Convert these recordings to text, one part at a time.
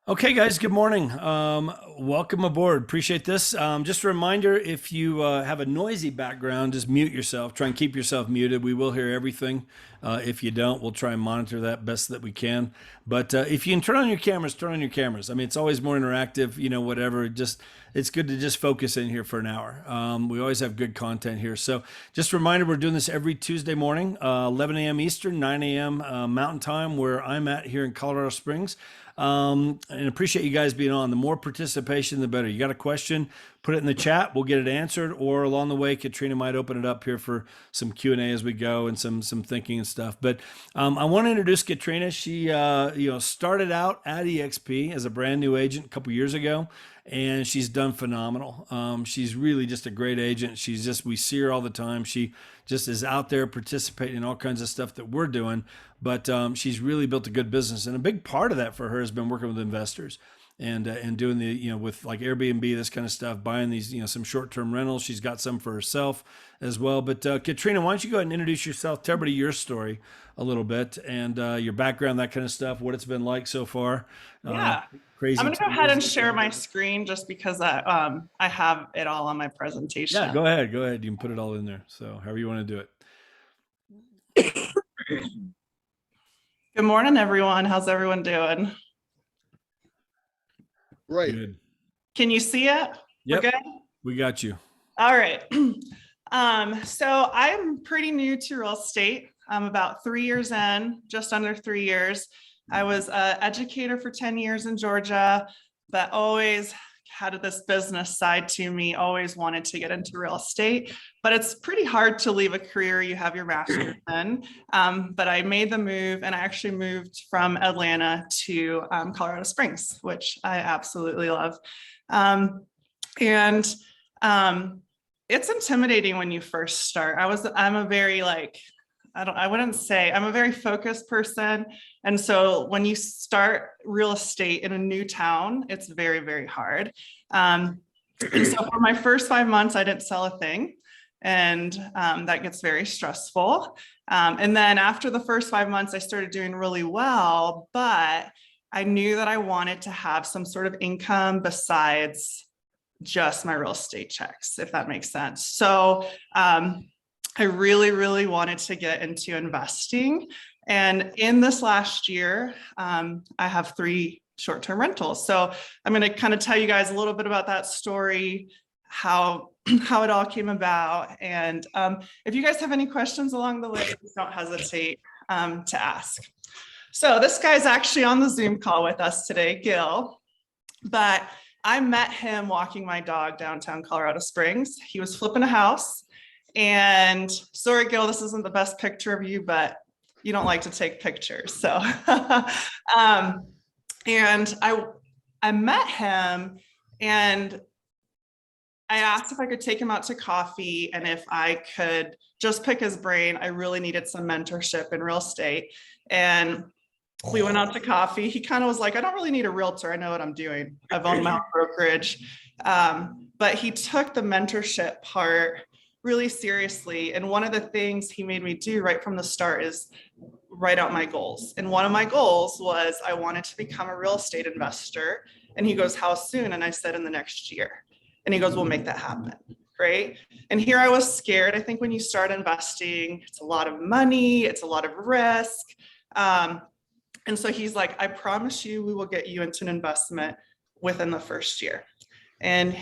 Okay, guys, good morning. Welcome aboard. Appreciate this. Just a reminder, if you have a noisy background, just mute yourself. Try and keep yourself muted. We will hear everything. If you don't, we'll try and monitor that best that we can. But if you can turn on your cameras, turn on your cameras. I mean, it's always more interactive, whatever. Just it's good to just focus in here for an hour. We always have good content here. So just a reminder, we're doing this every Tuesday morning, 11 a.m. Eastern, 9 a.m. Mountain Time, where I'm at here in Colorado Springs. And appreciate you guys being on. The more participation, the better. You got a question, put it in the chat. We'll get it answered. Or along the way, Katrina might open it up here for some Q&A as we go and some thinking and stuff. But I want to introduce Katrina. She started out at EXP as a brand new agent a couple years ago, and she's done phenomenal. She's really just a great agent. We see her all the time. She just is out there participating in all kinds of stuff that we're doing. But she's really built a good business, and a big part of that for her has been working with investors and doing the with like Airbnb, this kind of stuff, buying these some short-term rentals. She's got some for herself as well. But Katrina, why don't you go ahead and introduce yourself? Tell everybody your story a little bit and your background, that kind of stuff, what it's been like so far. Yeah. Crazy. I'm going to go ahead and share my screen just because I have it all on my presentation. Yeah, go ahead. You can put it all in there. So however you want to do it. Good morning, everyone. How's everyone doing? Right. Good. Can you see it? Yep. We're good? We got you. All right. So I'm pretty new to real estate. I'm about 3 years in, just under 3 years. I was an educator for 10 years in Georgia, but always had this business side to me, always wanted to get into real estate, but it's pretty hard to leave a career you have your master's in. But I made the move, and I actually moved from Atlanta to Colorado Springs, which I absolutely love. And it's intimidating when you first start. I'm a very I wouldn't say I'm a very focused person. And so when you start real estate in a new town, it's very, very hard. And so for my first 5 months, I didn't sell a thing. And that gets very stressful. And then after the first 5 months, I started doing really well, but I knew that I wanted to have some sort of income besides just my real estate checks, if that makes sense. So I really, really wanted to get into investing. And in this last year, I have 3 short-term rentals. So I'm going to kind of tell you guys a little bit about that story, how it all came about. And if you guys have any questions along the way, please don't hesitate to ask. So this guy's actually on the Zoom call with us today, Gil, but I met him walking my dog downtown Colorado Springs. He was flipping a house. And sorry, Gil, this isn't the best picture of you, but you don't like to take pictures. So, and I met him, and I asked if I could take him out to coffee and if I could just pick his brain. I really needed some mentorship in real estate. And we went out to coffee. He kind of was like, I don't really need a realtor. I know what I'm doing. I've owned my own brokerage. But he took the mentorship part really seriously. And one of the things he made me do right from the start is write out my goals. And one of my goals was I wanted to become a real estate investor. And he goes, how soon? And I said, in the next year. And he goes, we'll make that happen. Right. And here I was scared. I think when you start investing, it's a lot of money, it's a lot of risk. And so he's like, I promise you, we will get you into an investment within the first year. And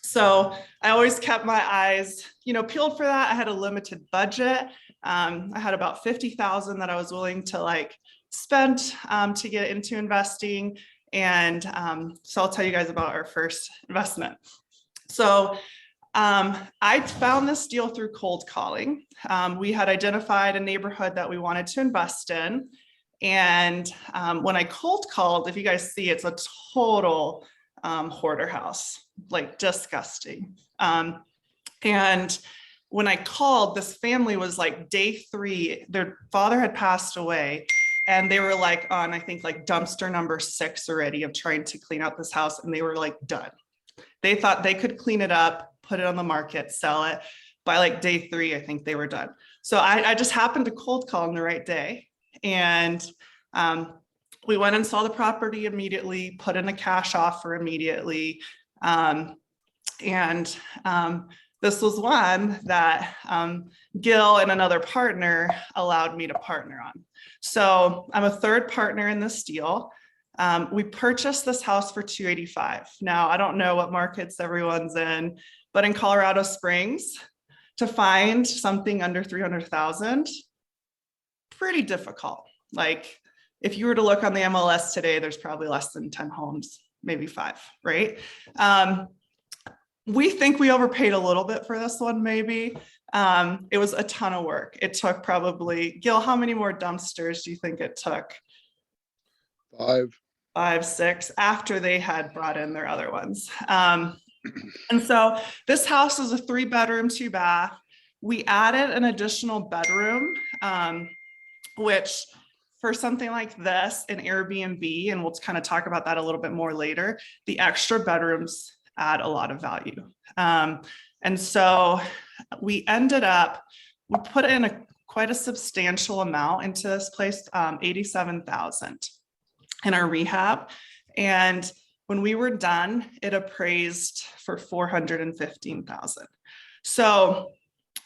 so I always kept my eyes, peeled for that. I had a limited budget. I had about 50,000 that I was willing to spend to get into investing. And so I'll tell you guys about our first investment. So I found this deal through cold calling. We had identified a neighborhood that we wanted to invest in. And when I cold called, if you guys see, it's a total hoarder house, disgusting. And when I called, this family was day 3, their father had passed away. And they were on, I think dumpster number 6 already of trying to clean out this house. And they were done. They thought they could clean it up, put it on the market, sell it. By day 3, I think they were done. So I just happened to cold call on the right day. And We went and saw the property immediately, put in a cash offer immediately. And this was one that Gil and another partner allowed me to partner on. So I'm a third partner in this deal. We purchased this house for $285,000. Now, I don't know what markets everyone's in, but in Colorado Springs, to find something under $300,000, pretty difficult. Like if you were to look on the MLS today, there's probably less than 10 homes, maybe 5, right? We think we overpaid a little bit for this one, maybe. It was a ton of work. It took probably, Gil, how many more dumpsters do you think it took? 5. 5, 6, after they had brought in their other ones. And so this house is a 3-bedroom, 2-bath. We added an additional bedroom, which for something like this, an Airbnb, and we'll kind of talk about that a little bit more later, the extra bedrooms add a lot of value. And so we ended up, we put in quite a substantial amount into this place, $87,000 in our rehab. And when we were done, it appraised for $415,000. So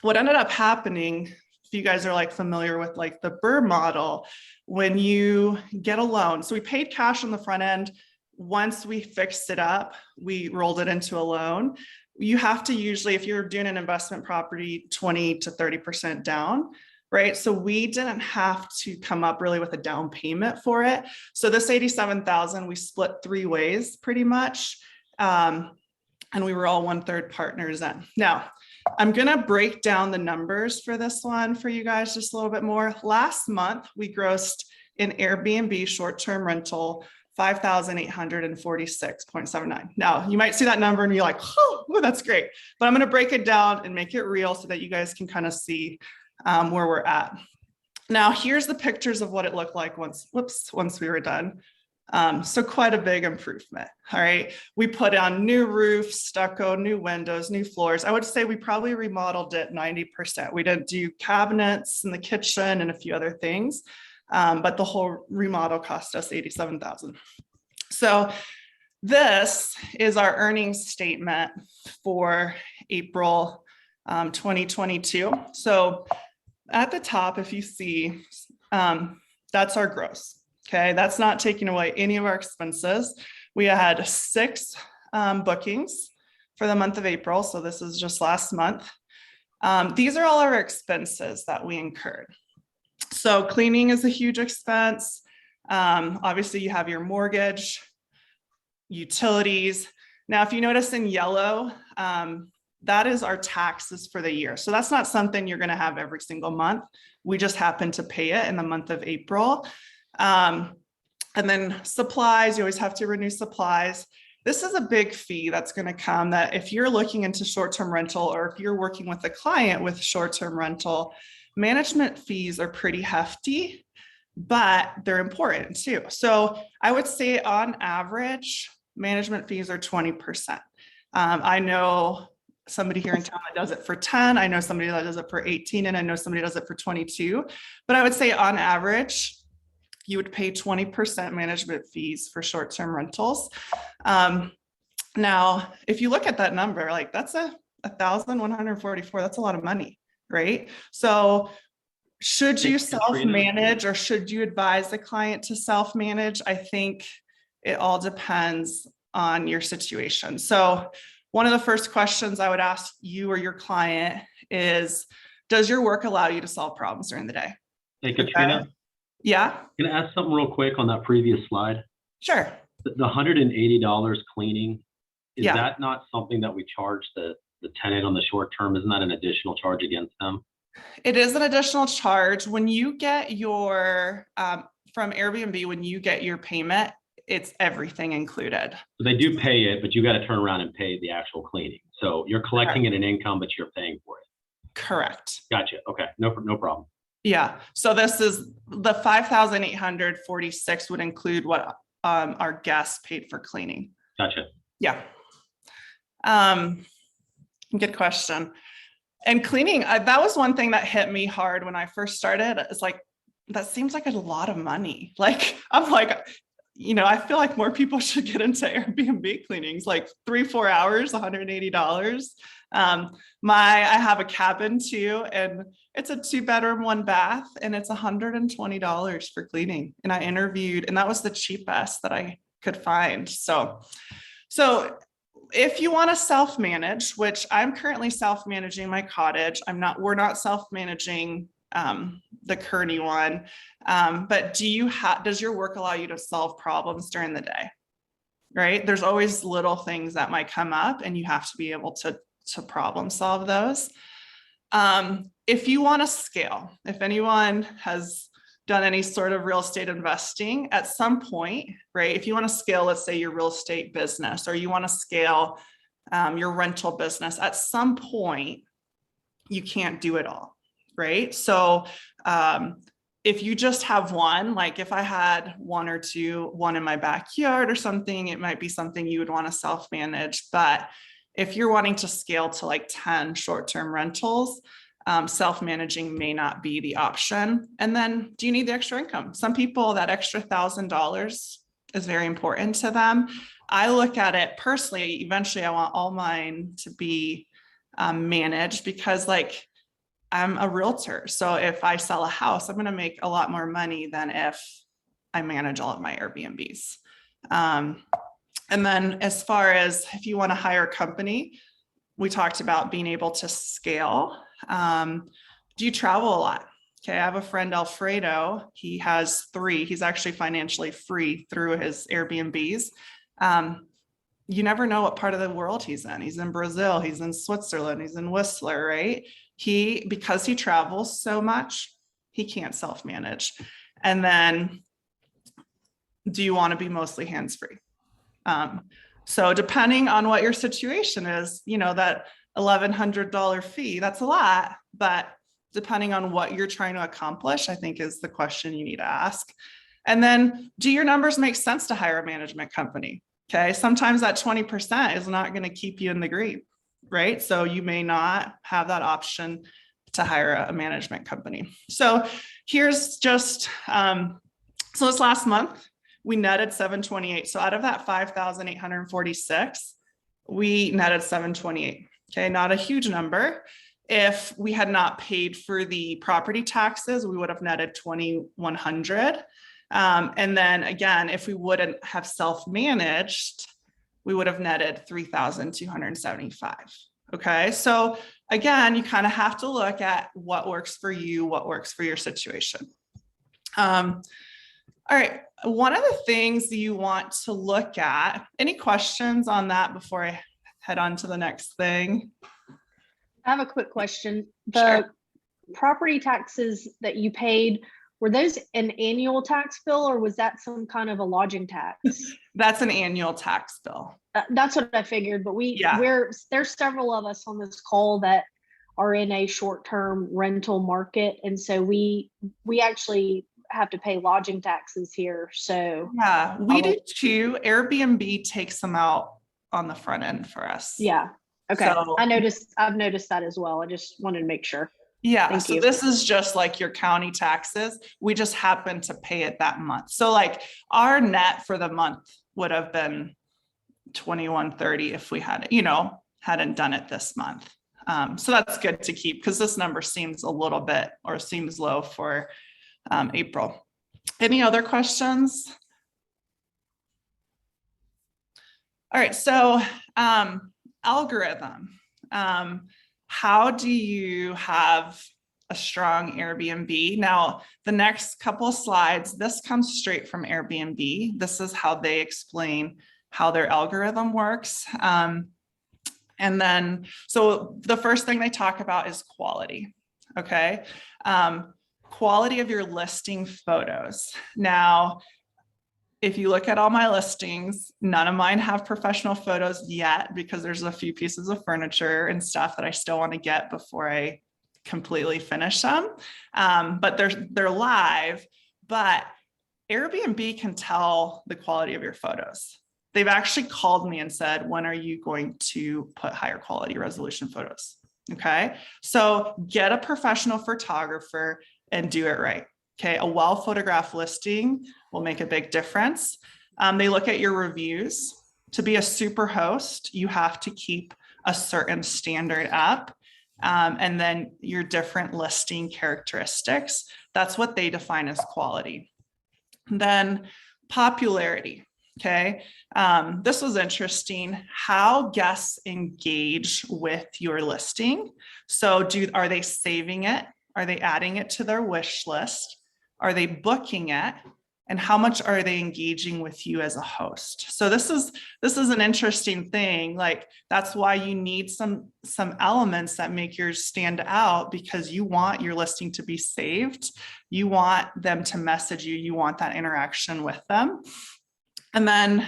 what ended up happening, if you guys are like familiar with like the Burr model, when you get a loan, so we paid cash on the front end. Once we fixed it up, we rolled it into a loan. You have to usually, if you're doing an investment property, 20 to 30% down, right? So we didn't have to come up really with a down payment for it. So this $87,000, we split 3 ways pretty much. And we were all 1/3 partners in. Now, I'm going to break down the numbers for this one for you guys just a little bit more. Last month, we grossed in Airbnb short-term rental $5,846.79. Now, you might see that number and be like, oh, that's great. But I'm going to break it down and make it real so that you guys can kind of see where we're at. Now, here's the pictures of what it looked like once we were done. So quite a big improvement. All right. We put on new roof, stucco, new windows, new floors. I would say we probably remodeled it 90%. We didn't do cabinets in the kitchen and a few other things. But the whole remodel cost us $87,000. So this is our earnings statement for April 2022. So at the top, if you see, that's our gross. Okay, that's not taking away any of our expenses. We had 6 bookings for the month of April. So this is just last month. These are all our expenses that we incurred. So cleaning is a huge expense. Obviously you have your mortgage, utilities. Now, if you notice in yellow, that is our taxes for the year. So that's not something you're going to have every single month. We just happen to pay it in the month of April. And then supplies, you always have to renew supplies. This is a big fee that's going to come that if you're looking into short-term rental or if you're working with a client with short-term rental, management fees are pretty hefty, but they're important too. So I would say on average, management fees are 20%. I know somebody here in town that does it for 10. I know somebody that does it for 18, and I know somebody does it for 22. But I would say on average, you would pay 20% management fees for short-term rentals. Now, if you look at that number, like that's $1,144, that's a lot of money, right? So should you self-manage or should you advise the client to self-manage? I think it all depends on your situation. So one of the first questions I would ask you or your client is, does your work allow you to solve problems during the day? Hey, Katrina. Okay. Yeah. Can I ask something real quick on that previous slide? Sure. The $180 cleaning, is Yeah. that not something that we charge the tenant on the short term? Isn't that an additional charge against them? It is an additional charge. When you get your, from Airbnb, when you get your payment, it's everything included. So they do pay it, but you got to turn around and pay the actual cleaning. So you're collecting it in income, but you're paying for it. Correct. Gotcha. Okay. No problem. Yeah. So this is the 5,846 would include what our guests paid for cleaning. Gotcha. Yeah. Good question. And cleaning, that was one thing that hit me hard when I first started. It's like, that seems like a lot of money. Like, I'm like, I feel like more people should get into Airbnb cleanings, like 3-4 hours, $180. I have a cabin too, and it's a 2-bedroom, 1-bath, and it's $120 for cleaning. And I interviewed, and that was the cheapest that I could find. So if you want to self-manage, which I'm currently self-managing my cottage, we're not self-managing the Kearney one. But does your work allow you to solve problems during the day? Right? There's always little things that might come up, and you have to be able to problem solve those. If you want to scale, if anyone has done any sort of real estate investing at some point, right? If you want to scale, let's say your real estate business, or you want to scale your rental business, at some point, you can't do it all, right? So if you just have one, like if I had one or two, one in my backyard or something, it might be something you would want to self-manage. But if you're wanting to scale to like 10 short-term rentals, self-managing may not be the option. And then, do you need the extra income? Some people, that extra $1,000 is very important to them. I look at it personally, eventually I want all mine to be managed, because like I'm a realtor. So if I sell a house, I'm going to make a lot more money than if I manage all of my Airbnbs. And then as far as if you want to hire a company, we talked about being able to scale. Do you travel a lot? Okay, I have a friend, Alfredo. He has 3. He's actually financially free through his Airbnbs. You never know what part of the world he's in. He's in Brazil, he's in Switzerland, he's in Whistler, right? Because he travels so much, he can't self-manage. And then, do you want to be mostly hands-free? So depending on what your situation is, that $1,100 fee, that's a lot, but depending on what you're trying to accomplish, I think is the question you need to ask. And then, do your numbers make sense to hire a management company? Okay. Sometimes that 20% is not going to keep you in the green, right? So you may not have that option to hire a management company. So here's just, so this last month, we netted 728. So out of that 5,846, we netted 728. Okay, not a huge number. If we had not paid for the property taxes, we would have netted 2,100. And then again, if we wouldn't have self-managed, we would have netted 3,275. Okay, so again, you kind of have to look at what works for you, what works for your situation. All right, one of the things you want to look at, any questions on that before I head on to the next thing? I have a quick question. The property taxes that you paid, were those an annual tax bill, or was that some kind of a lodging tax? That's an annual tax bill. That's what I figured, but there's several of us on this call that are in a short-term rental market. And so we actually have to pay lodging taxes here. So yeah, we do too. Airbnb takes them out on the front end for us. Yeah. Okay. So, I've noticed that as well. I just wanted to make sure. Yeah. Thank So you. this is just like your county taxes. We just happen to pay it that month. So like our net for the month would have been 2,130 if we had, hadn't done it this month. So that's good to keep, because this number seems a little bit, or seems low for April. Any other questions? All right, so algorithm. How do you have a strong Airbnb? Now, the next couple of slides, this comes straight from Airbnb. This is how they explain how their algorithm works. And then, so the first thing they talk about is quality, okay? Quality of your listing photos. Now, if you look at all my listings, none of mine have professional photos yet, because there's a few pieces of furniture and stuff that I still want to get before I completely finish them. But they're live, but Airbnb can tell the quality of your photos. They've actually called me and said, when are you going to put higher quality resolution photos? Okay, so get a professional photographer and do it right. Okay, a well photographed listing will make a big difference. They look at your reviews. To be a super host, you have to keep a certain standard up. And then your different listing characteristics. That's what they define as quality. Then popularity. Okay. This was interesting. How guests engage with your listing. So are they saving it? Are they adding it to their wish list? Are they booking it? And how much are they engaging with you as a host? So this is an interesting thing. Like, that's why you need some elements that make yours stand out, because you want your listing to be saved. You want them to message you. You want that interaction with them. And then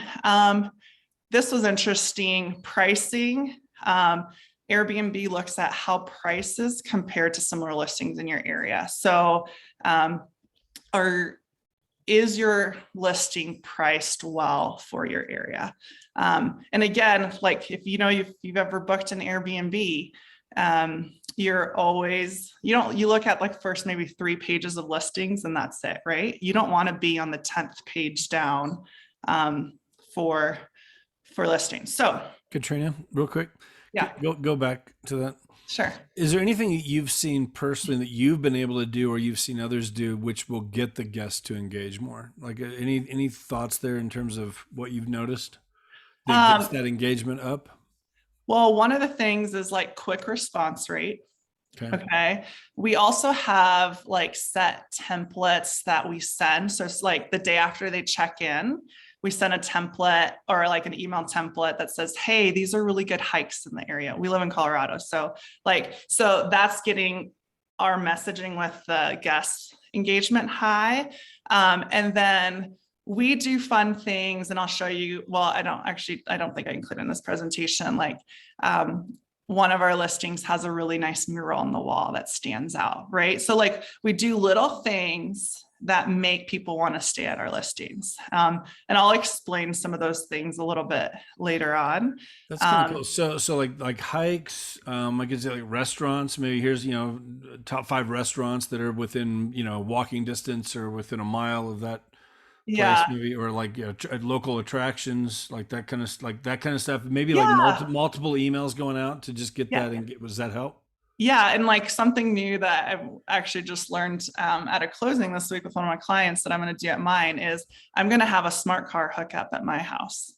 this was interesting, pricing. Airbnb looks at how prices compare to similar listings in your area. So is your listing priced well for your area? And again, like if you've ever booked an Airbnb, you look at like first maybe 3 pages of listings and that's it, right? You don't want to be on the 10th page down for listings. So Katrina, real quick. Yeah. Go back to that. Sure. Is there anything that you've seen personally that you've been able to do or you've seen others do which will get the guests to engage more? Like any thoughts there in terms of what you've noticed that gets that engagement up? Well, one of the things is like quick response rate. Okay. We also have like set templates that we send. So it's like the day after they check in, we send a template or like an email template that says, hey, these are really good hikes in the area. We live in Colorado. So that's getting our messaging with the guest engagement high. And then we do fun things, and I'll show you. Well, I don't think I include in this presentation. Like one of our listings has a really nice mural on the wall that stands out, right? So like we do little things that make people want to stay at our listings. And I'll explain some of those things a little bit later on. That's kind of cool. So like hikes, like is it like restaurants? Maybe here's, top 5 restaurants that are within, walking distance or within a mile of that place, maybe, or like local attractions, like that kind of stuff. Maybe like multiple emails going out to just get that and does that help? Yeah. And like something new that I've actually just learned at a closing this week with one of my clients that I'm going to do at mine is I'm going to have a smart car hookup at my house.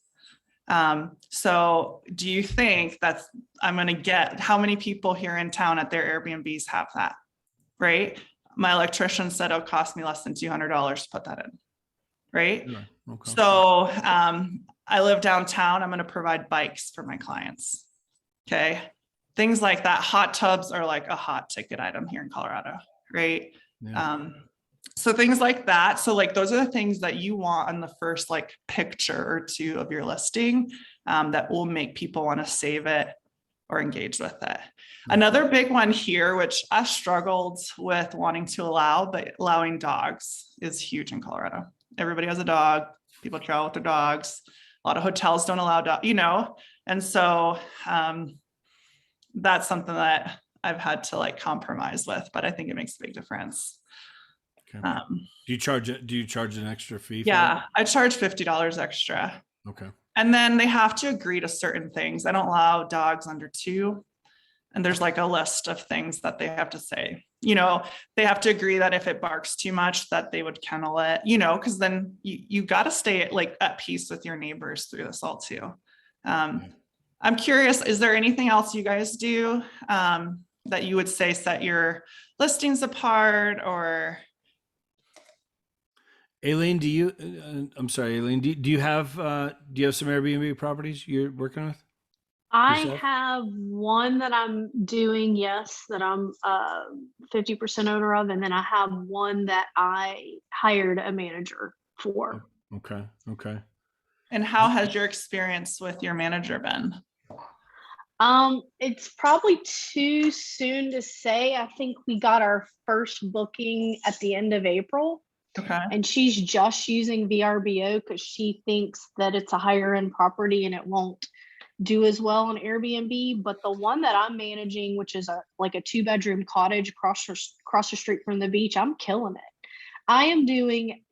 So do you think I'm going to get, how many people here in town at their Airbnbs have that, right? My electrician said it'll cost me less than $200 to put that in, right? Yeah. Okay. So I live downtown. I'm going to provide bikes for my clients. Okay. Things like that. Hot tubs are like a hot ticket item here in Colorado, right? Yeah. So things like that. So like those are the things that you want on the first like picture or 2 of your listing that will make people want to save it or engage with it. Mm-hmm. Another big one here, which I struggled with wanting to allow, but allowing dogs is huge in Colorado. Everybody has a dog. People travel with their dogs. A lot of hotels don't allow dogs, and so that's something that I've had to like compromise with, but I think it makes a big difference. Okay. Do you charge an extra fee? Yeah, I charge $50 extra. Okay. And then they have to agree to certain things. I don't allow dogs under 2. And there's like a list of things that they have to say. They have to agree that if it barks too much, that they would kennel it, because then you got to stay like at peace with your neighbors through this all too. I'm curious, is there anything else you guys do that you would say set your listings apart? Or Aileen, do you have some Airbnb properties you're working with? I have one that I'm doing, yes, that I'm 50% owner of, and then I have one that I hired a manager for. Okay. And how has your experience with your manager been? It's probably too soon to say. I think we got our first booking at the end of April. Okay. And she's just using VRBO because she thinks that it's a higher end property and it won't do as well on Airbnb. But the one that I'm managing, which is like a 2-bedroom cottage across the street from the beach, I'm killing it. I am doing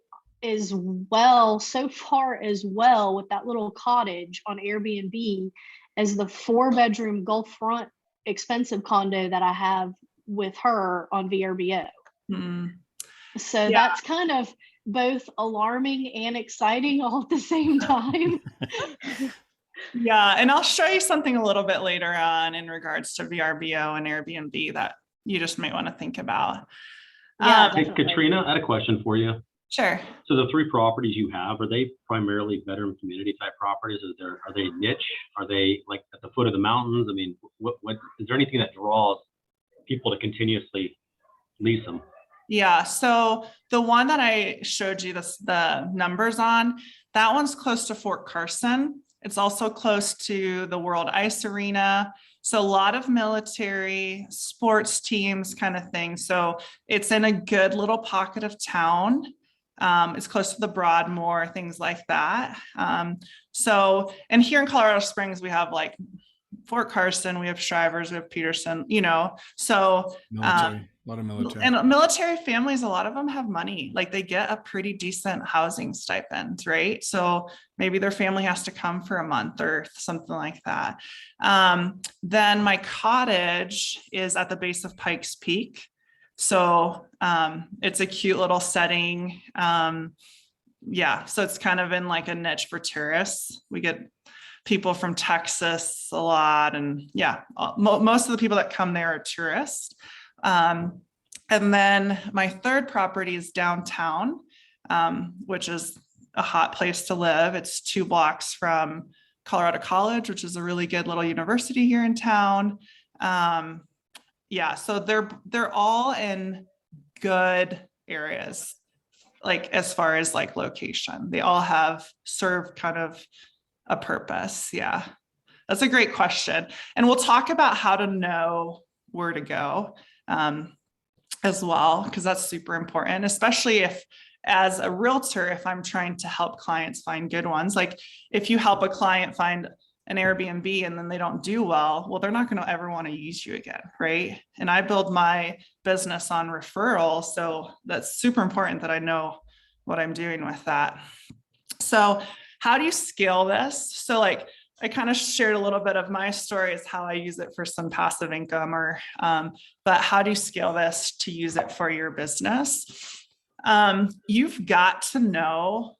as well so far as well with that little cottage on Airbnb as the 4-bedroom Gulf front expensive condo that I have with her on VRBO. So Yeah. that's kind of both alarming and exciting all at the same time. Yeah, and I'll show you something a little bit later on in regards to VRBO and Airbnb that you just might want to think about. Yeah, Hey, definitely. Katrina, I had a question for you. Sure. So the 3 properties you have, are they primarily bedroom community type properties? Are they niche? Are they like at the foot of the mountains? I mean, what is there anything that draws people to continuously lease them? Yeah, so the one that I showed you the numbers on, that one's close to Fort Carson. It's also close to the World Ice Arena. So a lot of military sports teams kind of thing. So it's in a good little pocket of town. It's close to the Broadmoor, things like that. So, and here in Colorado Springs, we have like Fort Carson, we have Shrivers, we have Peterson, so Military, a lot of military. and military families, a lot of them have money, like they get a pretty decent housing stipend, right? So maybe their family has to come for a month or something like that. Then my cottage is at the base of Pikes Peak. So it's a cute little setting. Yeah, so it's kind of in like a niche for tourists. We get people from Texas a lot, and yeah, most of the people that come there are tourists. And then my third property is downtown, which is a hot place to live. It's 2 blocks from Colorado College, which is a really good little university here in town. Yeah, so they're all in good areas, like as far as like location. They all serve kind of a purpose. Yeah, that's a great question. And we'll talk about how to know where to go as well, because that's super important, especially if as a realtor, if I'm trying to help clients find good ones. Like if you help a client find an Airbnb and then they don't do well, they're not going to ever want to use you again, right? And I build my business on referrals, so that's super important that I know what I'm doing with that. So how do you scale this? So like I kind of shared a little bit of my story is how I use it for some passive income, but how do you scale this to use it for your business? You've got to know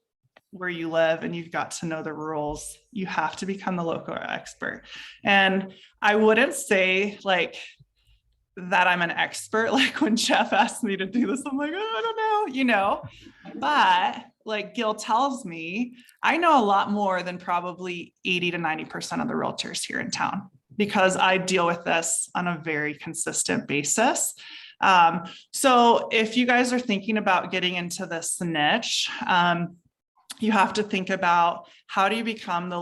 where you live and you've got to know the rules. You have to become the local expert. And I wouldn't say like that I'm an expert. Like when Jeff asked me to do this, I'm like, oh, I don't know, but like Gil tells me, I know a lot more than probably 80 to 90% of the realtors here in town, because I deal with this on a very consistent basis. So if you guys are thinking about getting into this niche, you have to think about how do you become the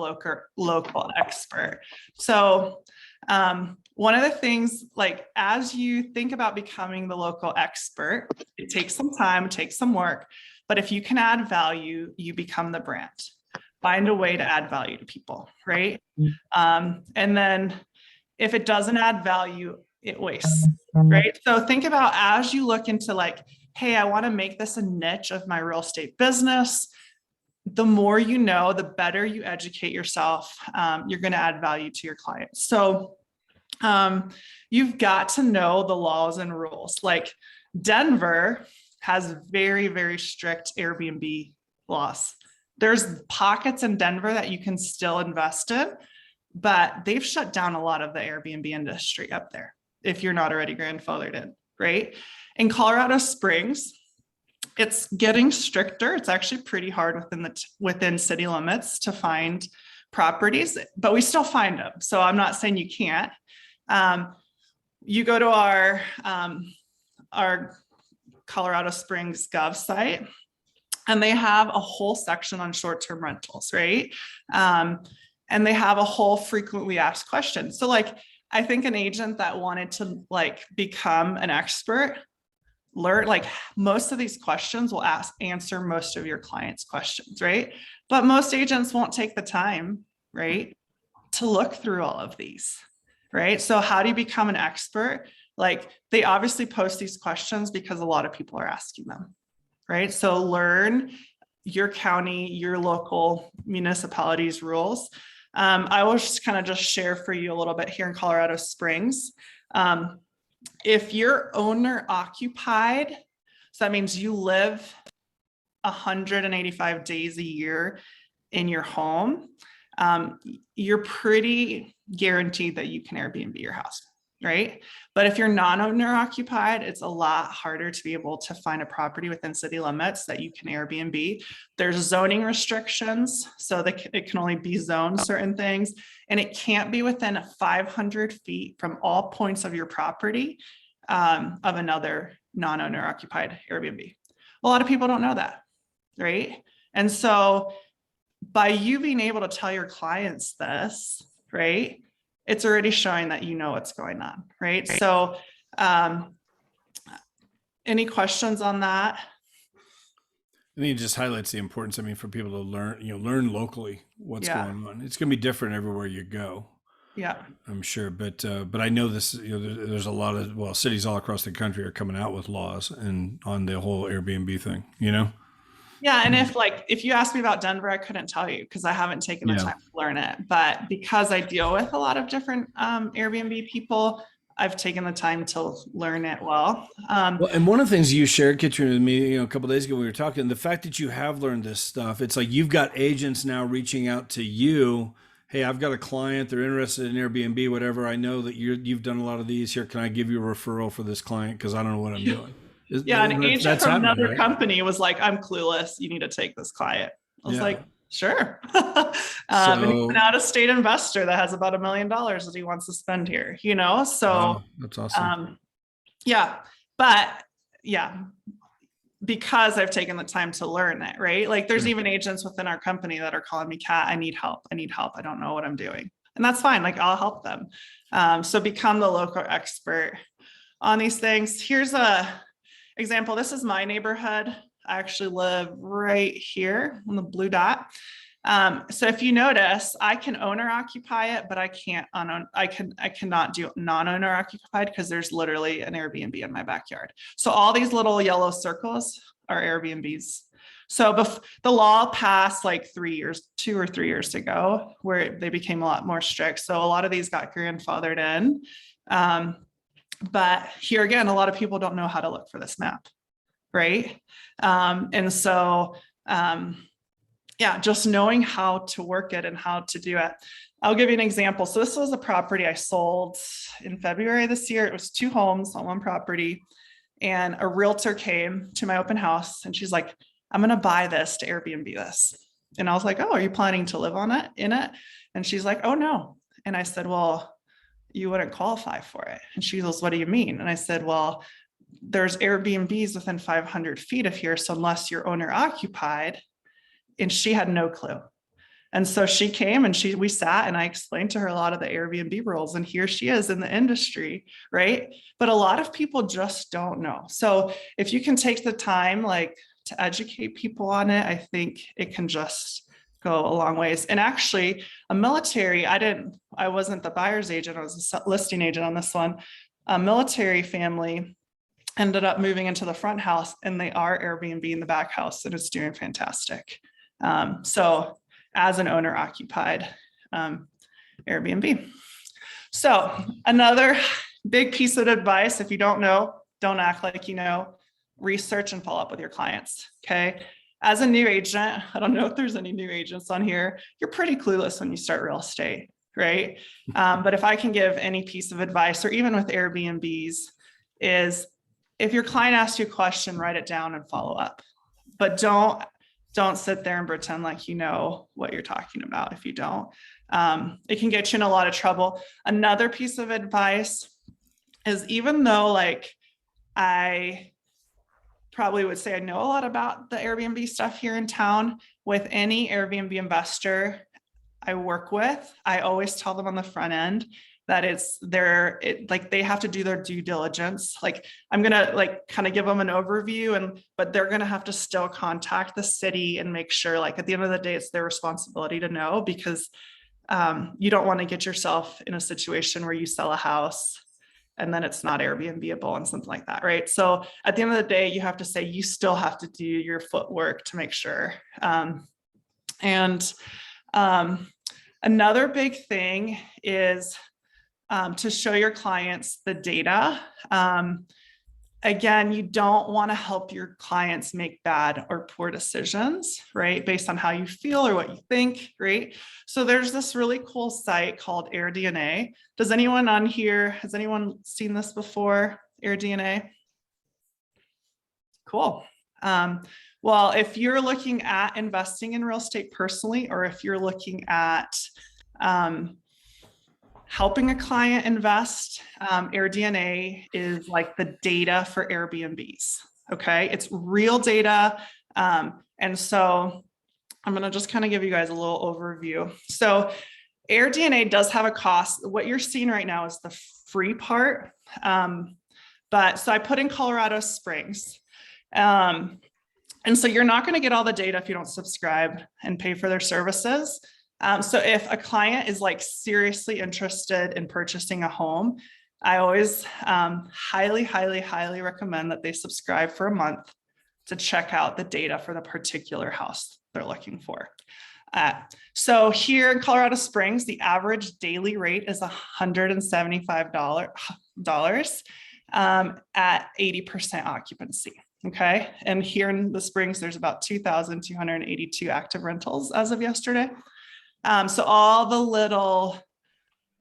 local expert. So one of the things, like as you think about becoming the local expert, it takes some time, it takes some work, but if you can add value, you become the brand. Find a way to add value to people, right? And then if it doesn't add value, it wastes, right? So think about as you look into like, hey, I want to make this a niche of my real estate business. The more you know, the better you educate yourself, you're going to add value to your clients. So you've got to know the laws and rules. Like Denver has very, very strict Airbnb laws. There's pockets in Denver that you can still invest in, but they've shut down a lot of the Airbnb industry up there if you're not already grandfathered in, right? In Colorado Springs, it's getting stricter. It's actually pretty hard within city limits to find properties, but we still find them. So I'm not saying you can't. You go to our Colorado Springs Gov site, and they have a whole section on short-term rentals, right? And they have a whole frequently asked questions. So like, I think an agent that wanted to like become an expert, learn like most of these questions will answer most of your clients' questions, right? But most agents won't take the time, right, to look through all of these, right? So how do you become an expert? Like they obviously post these questions because a lot of people are asking them. right? So learn your county, your local municipalities rules. I will just kind of just share for you a little bit here in Colorado Springs. If you're owner occupied, so that means you live 185 days a year in your home, you're pretty guaranteed that you can Airbnb your house, right? But if you're non-owner occupied, it's a lot harder to be able to find a property within city limits that you can Airbnb. There's zoning restrictions, so it can only be zoned certain things, and it can't be within 500 feet from all points of your property of another non-owner occupied Airbnb. A lot of people don't know that, right? And so by you being able to tell your clients this, right, it's already showing that you know what's going on, right? So any questions on that? I think it just highlights the importance, I mean, for people to learn locally what's going on. It's going to be different everywhere you go. Yeah, I'm sure, but I know this. There's a lot of cities all across the country are coming out with laws and on the whole Airbnb thing. Yeah, and if you asked me about Denver, I couldn't tell you because I haven't taken the time to learn it. But because I deal with a lot of different Airbnb people, I've taken the time to learn it well. And one of the things you shared, Katrina, with me, a couple of days ago, we were talking. The fact that you have learned this stuff, it's like you've got agents now reaching out to you. Hey, I've got a client, they're interested in Airbnb, whatever. I know that you've done a lot of these here. Can I give you a referral for this client? Because I don't know what I'm doing. An agent from another company was like, I'm clueless. You need to take this client. I was like, sure. And he's an out-of-state investor that has about $1 million that he wants to spend here, So that's awesome. Because I've taken the time to learn it, right? Like there's even agents within our company that are calling me, Kat, I need help. I don't know what I'm doing. And that's fine. Like I'll help them. So become the local expert on these things. Here's a example. This is my neighborhood. I actually live right here on the blue dot. So if you notice, I can owner occupy it, but I can't I cannot do non-owner occupied because there's literally an Airbnb in my backyard. So all these little yellow circles are Airbnbs. So the law passed like 2 or 3 years ago, where they became a lot more strict. So a lot of these got grandfathered in. But here again, a lot of people don't know how to look for this map, right? And so, just knowing how to work it and how to do it. I'll give you an example. So this was a property I sold in February this year. It was 2 homes on one property, and a realtor came to my open house and she's like, I'm going to buy this to Airbnb this. And I was like, oh, are you planning to live in it? And she's like, oh, no. And I said, well, you wouldn't qualify for it. And she goes, what do you mean? And I said, well, there's Airbnbs within 500 feet of here. So unless you're owner occupied. And she had no clue. And so she came and we sat and I explained to her a lot of the Airbnb rules, and here she is in the industry, right? But a lot of people just don't know. So if you can take the time to educate people on it, I think it can just go a long ways. And actually a military, I wasn't the buyer's agent, I was a listing agent on this one. A military family ended up moving into the front house, and they are Airbnb in the back house, and it's doing fantastic. So as an owner occupied Airbnb. So another big piece of advice, if you don't know, don't act like you know, research and follow up with your clients. Okay. As a new agent, I don't know if there's any new agents on here. You're pretty clueless when you start real estate, right? But if I can give any piece of advice, or even with Airbnbs, is if your client asks you a question, write it down and follow up. But don't sit there and pretend like you know what you're talking about if you don't. It can get you in a lot of trouble. Another piece of advice is, even though I probably would say I know a lot about the Airbnb stuff here in town, with any Airbnb investor I work with, I always tell them on the front end that they have to do their due diligence. I'm going to kind of give them an overview, but they're going to have to still contact the city and make sure, at the end of the day, it's their responsibility to know, because you don't want to get yourself in a situation where you sell a house and then it's not Airbnb-able and something like that, right? So at the end of the day, you have to say you still have to do your footwork to make sure. Another big thing is to show your clients the data. Again, you don't want to help your clients make bad or poor decisions, right? Based on how you feel or what you think, right? So there's this really cool site called AirDNA. Does anyone on here, has anyone seen this before, AirDNA? Cool. Well, if you're looking at investing in real estate personally, or if you're looking at helping a client invest, AirDNA is like the data for Airbnbs. Okay, it's real data. And so I'm going to just kind of give you guys a little overview. So AirDNA does have a cost. What you're seeing right now is the free part. But so I put in Colorado Springs. And so you're not going to get all the data if you don't subscribe and pay for their services. So if a client is like seriously interested in purchasing a home, I always highly, highly, highly recommend that they subscribe for a month to check out the data for the particular house they're looking for. So here in Colorado Springs, the average daily rate is $175 at 80% occupancy. Okay. And here in the Springs, there's about 2,282 active rentals as of yesterday. So all the little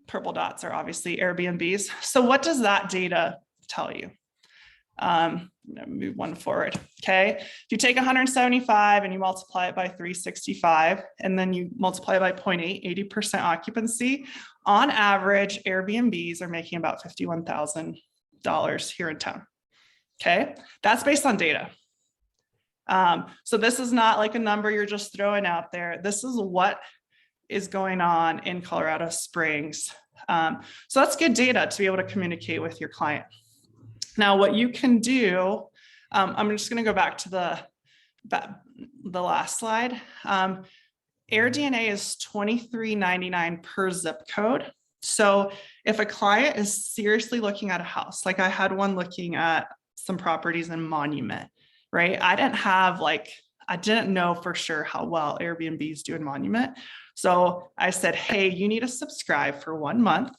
purple dots are obviously Airbnbs. So what does that data tell you? I'm gonna move one forward. Okay. If you take 175 and you multiply it by 365, and then you multiply it by 0.8, 80% occupancy, on average, Airbnbs are making about $51,000 here in town. Okay. That's based on data. So this is not like a number you're just throwing out there. This is what is going on in Colorado Springs. So that's good data to be able to communicate with your client. Now, what you can do, I'm just going to go back to the last slide. AirDNA is $23.99 per zip code. So if a client is seriously looking at a house, like I had one looking at some properties in Monument, right? I didn't know for sure how well Airbnbs do in Monument. So I said, hey, you need to subscribe for 1 month,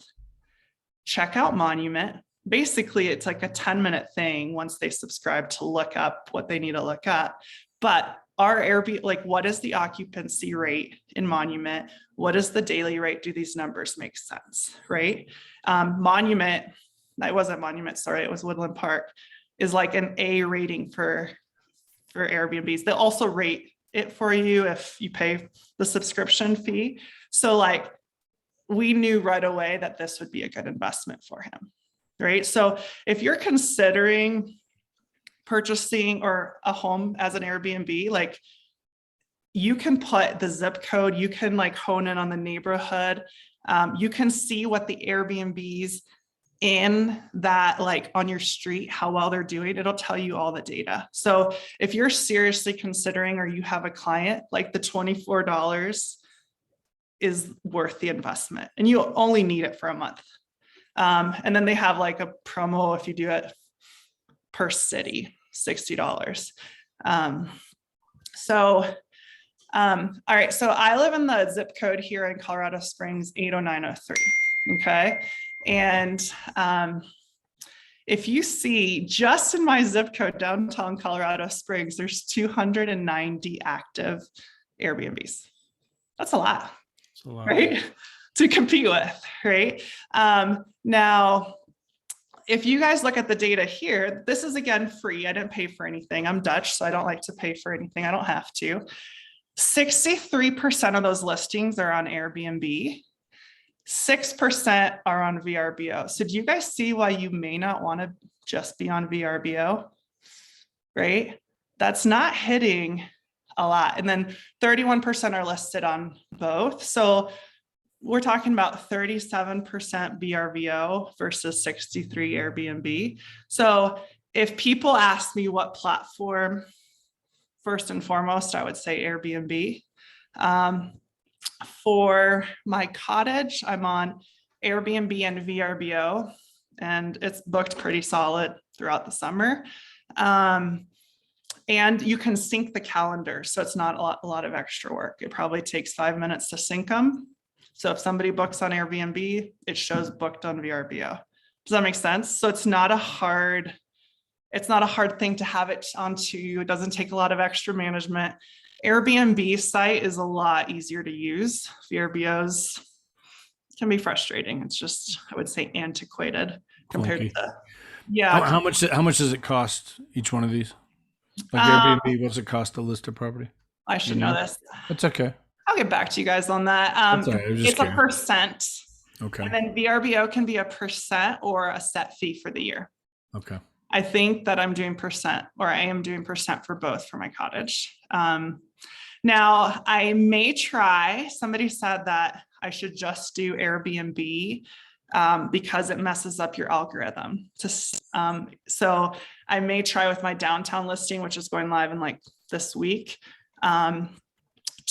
check out Monument. Basically, it's like a 10-minute thing once they subscribe to look up what they need to look at. But our Airbnb, like, what is the occupancy rate in Monument? What is the daily rate? Do these numbers make sense, right? Monument, that wasn't Monument, sorry, it was Woodland Park, is like an A rating for Airbnbs. They also rate it for you if you pay the subscription fee. So like, we knew right away that this would be a good investment for him, right? So if you're considering purchasing or a home as an Airbnb, like, you can put the zip code, you can like hone in on the neighborhood. You can see what the Airbnbs in that, like on your street, how well they're doing. It'll tell you all the data. So if you're seriously considering, or you have a client, like, the $24 is worth the investment, and you only need it for a month. And then they have like a promo if you do it per city, $60. All right, so I live in the zip code here in Colorado Springs, 80903. Okay. And if you see just in my zip code, downtown Colorado Springs, there's 290 active Airbnbs. That's a lot, right? To compete with, right? Now, if you guys look at the data here, this is again free. I didn't pay for anything. I'm Dutch, so I don't like to pay for anything. I don't have to. 63% of those listings are on Airbnb. 6% are on VRBO. So do you guys see why you may not want to just be on VRBO, right? That's not hitting a lot. And then 31% are listed on both. So we're talking about 37% VRBO versus 63 Airbnb. So if people ask me what platform, first and foremost, I would say Airbnb. For my cottage, I'm on Airbnb and VRBO. and it's booked pretty solid throughout the summer. And you can sync the calendar, so it's not a lot of extra work. It probably takes 5 minutes to sync them. So if somebody books on Airbnb, it shows booked on VRBO. Does that make sense? So it's not a hard thing to have it onto. It doesn't take a lot of extra management. Airbnb site is a lot easier to use. VRBOs can be frustrating. It's just, I would say, antiquated compared Clunky. to, yeah. How much does it cost each one of these? Like Airbnb, what's it cost to list a property? I should know this. That's okay. I'll get back to you guys on that. That's all right. It's curious. a percent. Okay. And then VRBO can be a percent or a set fee for the year. Okay. I think that I'm doing percent, or I am doing percent for both for my cottage. Now I may try, somebody said that I should just do Airbnb because it messes up your algorithm. So I may try with my downtown listing, which is going live in like this week,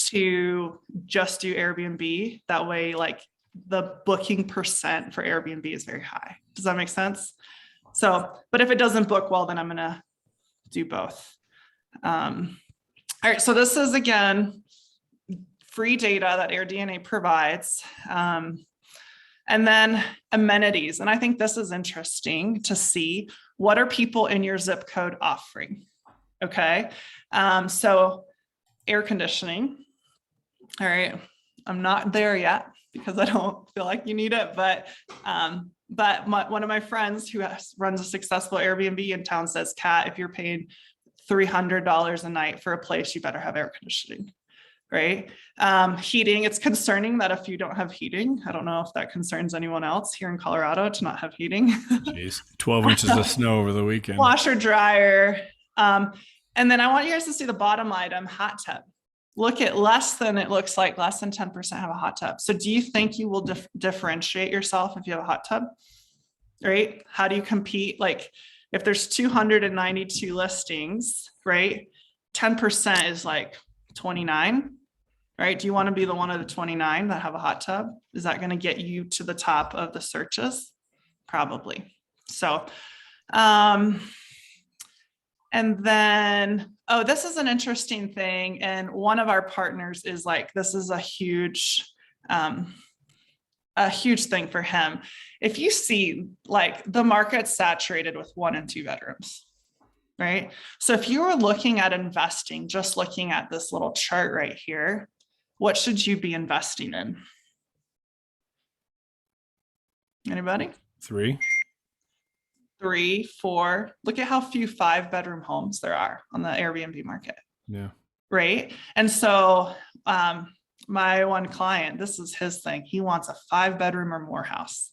to just do Airbnb. That way, like the booking percent for Airbnb is very high. Does that make sense? So, but if it doesn't book well, then I'm going to do both. All right. So this is, again, free data that AirDNA provides. And then amenities. And I think this is interesting to see, what are people in your zip code offering? Okay. So air conditioning. All right. I'm not there yet because I don't feel like you need it, but one of my friends who runs a successful Airbnb in town says, Kat, if you're paying $300 a night for a place, you better have air conditioning. Right? Heating, it's concerning that if you don't have heating, I don't know if that concerns anyone else here in Colorado to not have heating. Jeez, 12 inches of snow over the weekend. Washer, dryer. And then I want you guys to see the bottom item, hot tub. Look at less than 10% have a hot tub. So do you think you will differentiate yourself if you have a hot tub? Right? How do you compete? Like if there's 292 listings, right? 10% is like 29, right? Do you want to be the one of the 29 that have a hot tub? Is that going to get you to the top of the searches? Probably. So, and then, oh, this is an interesting thing. And one of our partners is like, this is a huge thing for him. If you see like the market's saturated with 1 and 2 bedrooms, right? So if you were looking at investing, just looking at this little chart right here, what should you be investing in? Anybody? 3, 4. Look at how few 5-bedroom homes there are on the Airbnb market. Yeah. Right. And so my one client, this is his thing. He wants a 5-bedroom or more house,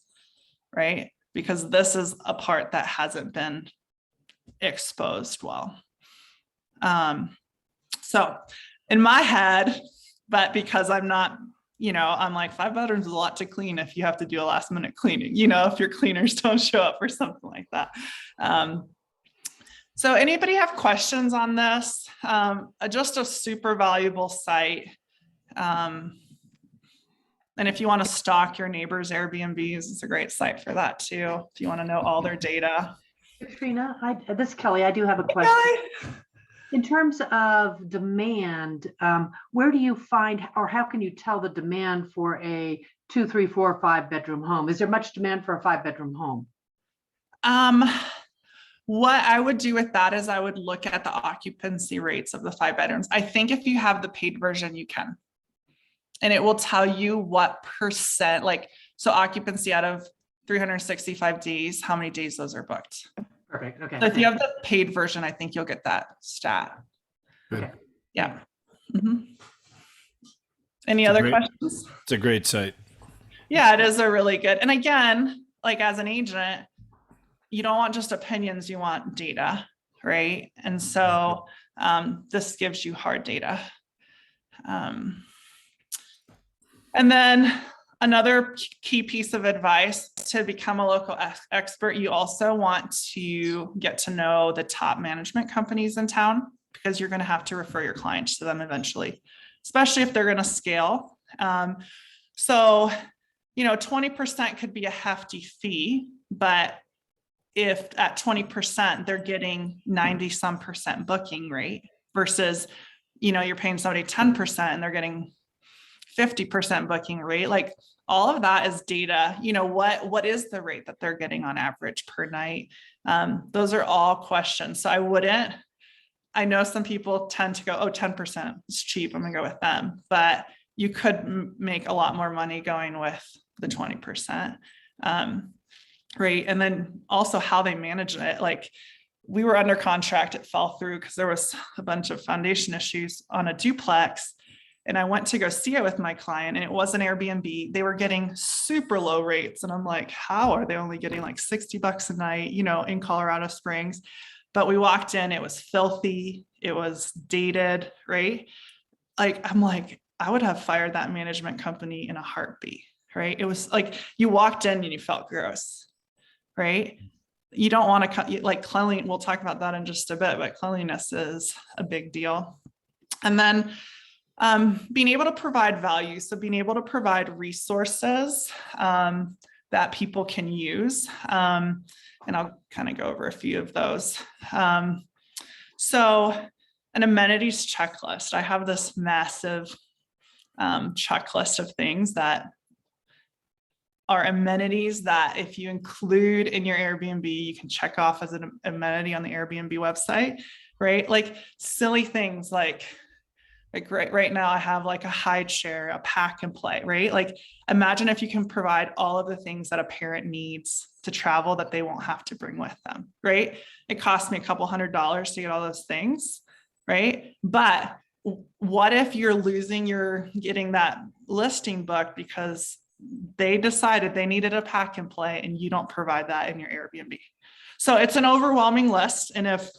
right? Because this is a part that hasn't been exposed well. So in my head, but because I'm not, I'm like 5 bedrooms is a lot to clean if you have to do a last minute cleaning, if your cleaners don't show up or something like that. So anybody have questions on this? Just a super valuable site. And if you want to stalk your neighbors' Airbnbs, it's a great site for that too. If you want to know all their data. Katrina, this is Kelly. I do have a question. Kelly? In terms of demand, where do you find, or how can you tell the demand for a 2, 3, 4, 5-bedroom home? Is there much demand for a 5-bedroom home? What I would do with that is I would look at the occupancy rates of the 5 bedrooms. I think if you have the paid version, you can. And it will tell you what percent, so occupancy out of 365 days, how many days those are booked. Perfect. Okay. So if you have the paid version, I think you'll get that stat. Okay. Yeah. Mm-hmm. Any other questions? It's a great site. Yeah, it is a really good. And again, like as an agent, you don't want just opinions, you want data, right? And so this gives you hard data. And then another key piece of advice to become a local expert, you also want to get to know the top management companies in town, because you're going to have to refer your clients to them eventually, especially if they're going to scale. So, 20% could be a hefty fee, but if at 20%, they're getting 90 some percent booking rate versus, you're paying somebody 10% and they're getting 50% booking rate. Like all of that is data. What is the rate that they're getting on average per night? Those are all questions. So I know some people tend to go, oh, 10% is cheap, I'm gonna go with them, but you could make a lot more money going with the 20%. Right. And then also how they manage it. Like we were under contract, it fell through because there was a bunch of foundation issues on a duplex. And I went to go see it with my client, and it was an Airbnb. They were getting super low rates. And I'm like, how are they only getting like $60 a night, in Colorado Springs? But we walked in, it was filthy, it was dated, right? Like, I'm like, I would have fired that management company in a heartbeat, right? It was like you walked in and you felt gross, right? You don't want to like cleanliness. We'll talk about that in just a bit, but cleanliness is a big deal. And then being able to provide value. So being able to provide resources that people can use. And I'll kind of go over a few of those. So an amenities checklist. I have this massive checklist of things that are amenities that if you include in your Airbnb, you can check off as an amenity on the Airbnb website, right? Like silly things like right now I have like a hide share, a pack and play, right? Like imagine if you can provide all of the things that a parent needs to travel that they won't have to bring with them, right? It cost me a couple $100s to get all those things, right? But what if you're getting that listing booked because they decided they needed a pack and play and you don't provide that in your Airbnb? So it's an overwhelming list. And if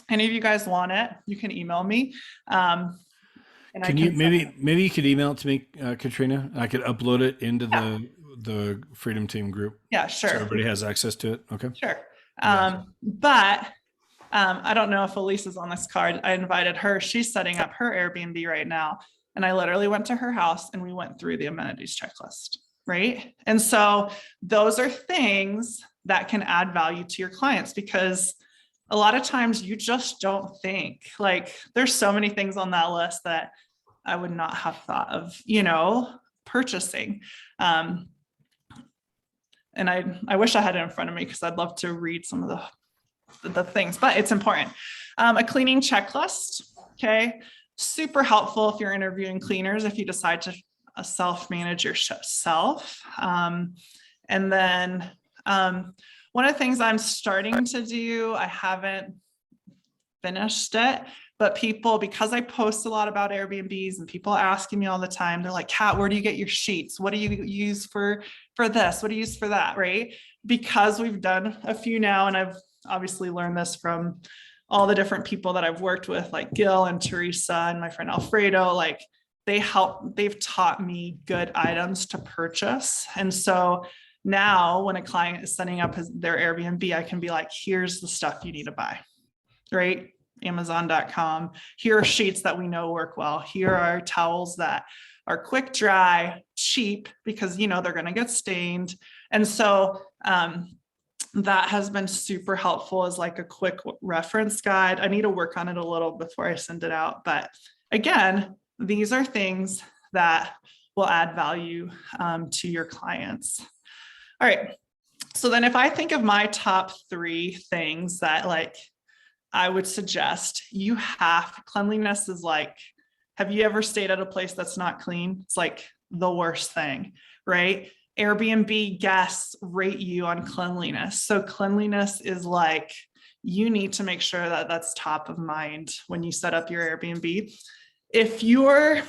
any of you guys want it, you can email me. Maybe you could email it to me, Katrina? I could upload it into the Freedom Team group. Yeah, sure. So everybody has access to it. Okay. Sure. But I don't know if Elisa's on this card. I invited her. She's setting up her Airbnb right now. And I literally went to her house and we went through the amenities checklist, right? And so those are things that can add value to your clients, because a lot of times you just don't think, like there's so many things on that list that I would not have thought of, purchasing. And I wish I had it in front of me because I'd love to read some of the things, but it's important. A cleaning checklist. Okay. Super helpful if you're interviewing cleaners, if you decide to self-manage yourself. And then one of the things I'm starting to do, I haven't finished it, but because I post a lot about Airbnbs and people asking me all the time, they're like, Kat, where do you get your sheets? What do you use for this? What do you use for that? Right? Because we've done a few now, and I've obviously learned this from all the different people that I've worked with, like Gil and Teresa and my friend Alfredo, like they've taught me good items to purchase. And so now when a client is setting up their Airbnb, I can be like, here's the stuff you need to buy, right? Amazon.com. Here are sheets that we know work well. Here are towels that are quick dry, cheap, because they're going to get stained. And so that has been super helpful as like a quick reference guide. I need to work on it a little before I send it out. But again, these are things that will add value to your clients. All right. So then if I think of my top 3 things that I would suggest, cleanliness is like, have you ever stayed at a place that's not clean? It's like the worst thing, right? Airbnb guests rate you on cleanliness. So cleanliness is like, you need to make sure that that's top of mind when you set up your Airbnb. If you're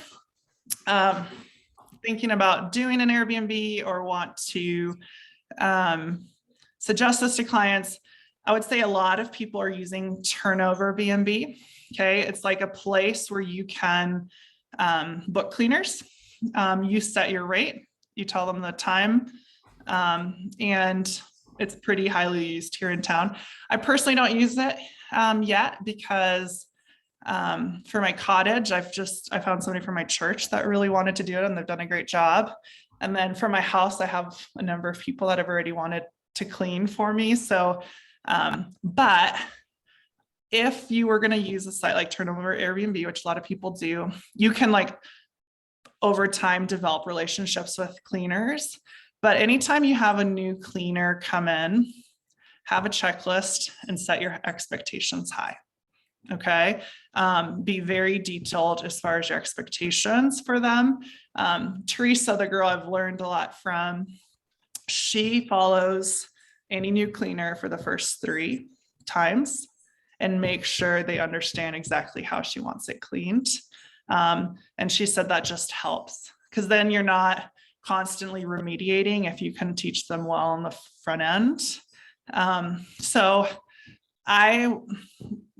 thinking about doing an Airbnb or want to suggest this to clients, I would say a lot of people are using turnover B&B. Okay. It's like a place where you can book cleaners. You set your rate, you tell them the time, and it's pretty highly used here in town. I personally don't use it yet because for my cottage, I found somebody from my church that really wanted to do it and they've done a great job. And then for my house, I have a number of people that have already wanted to clean for me. So, but if you were going to use a site like Turnover Airbnb, which a lot of people do, you can like over time develop relationships with cleaners. But anytime you have a new cleaner come in, have a checklist and set your expectations high. Okay. Be very detailed as far as your expectations for them. Teresa, the girl I've learned a lot from, she follows any new cleaner for the first 3 times and make sure they understand exactly how she wants it cleaned. And she said that just helps, because then you're not constantly remediating if you can teach them well on the front end. So I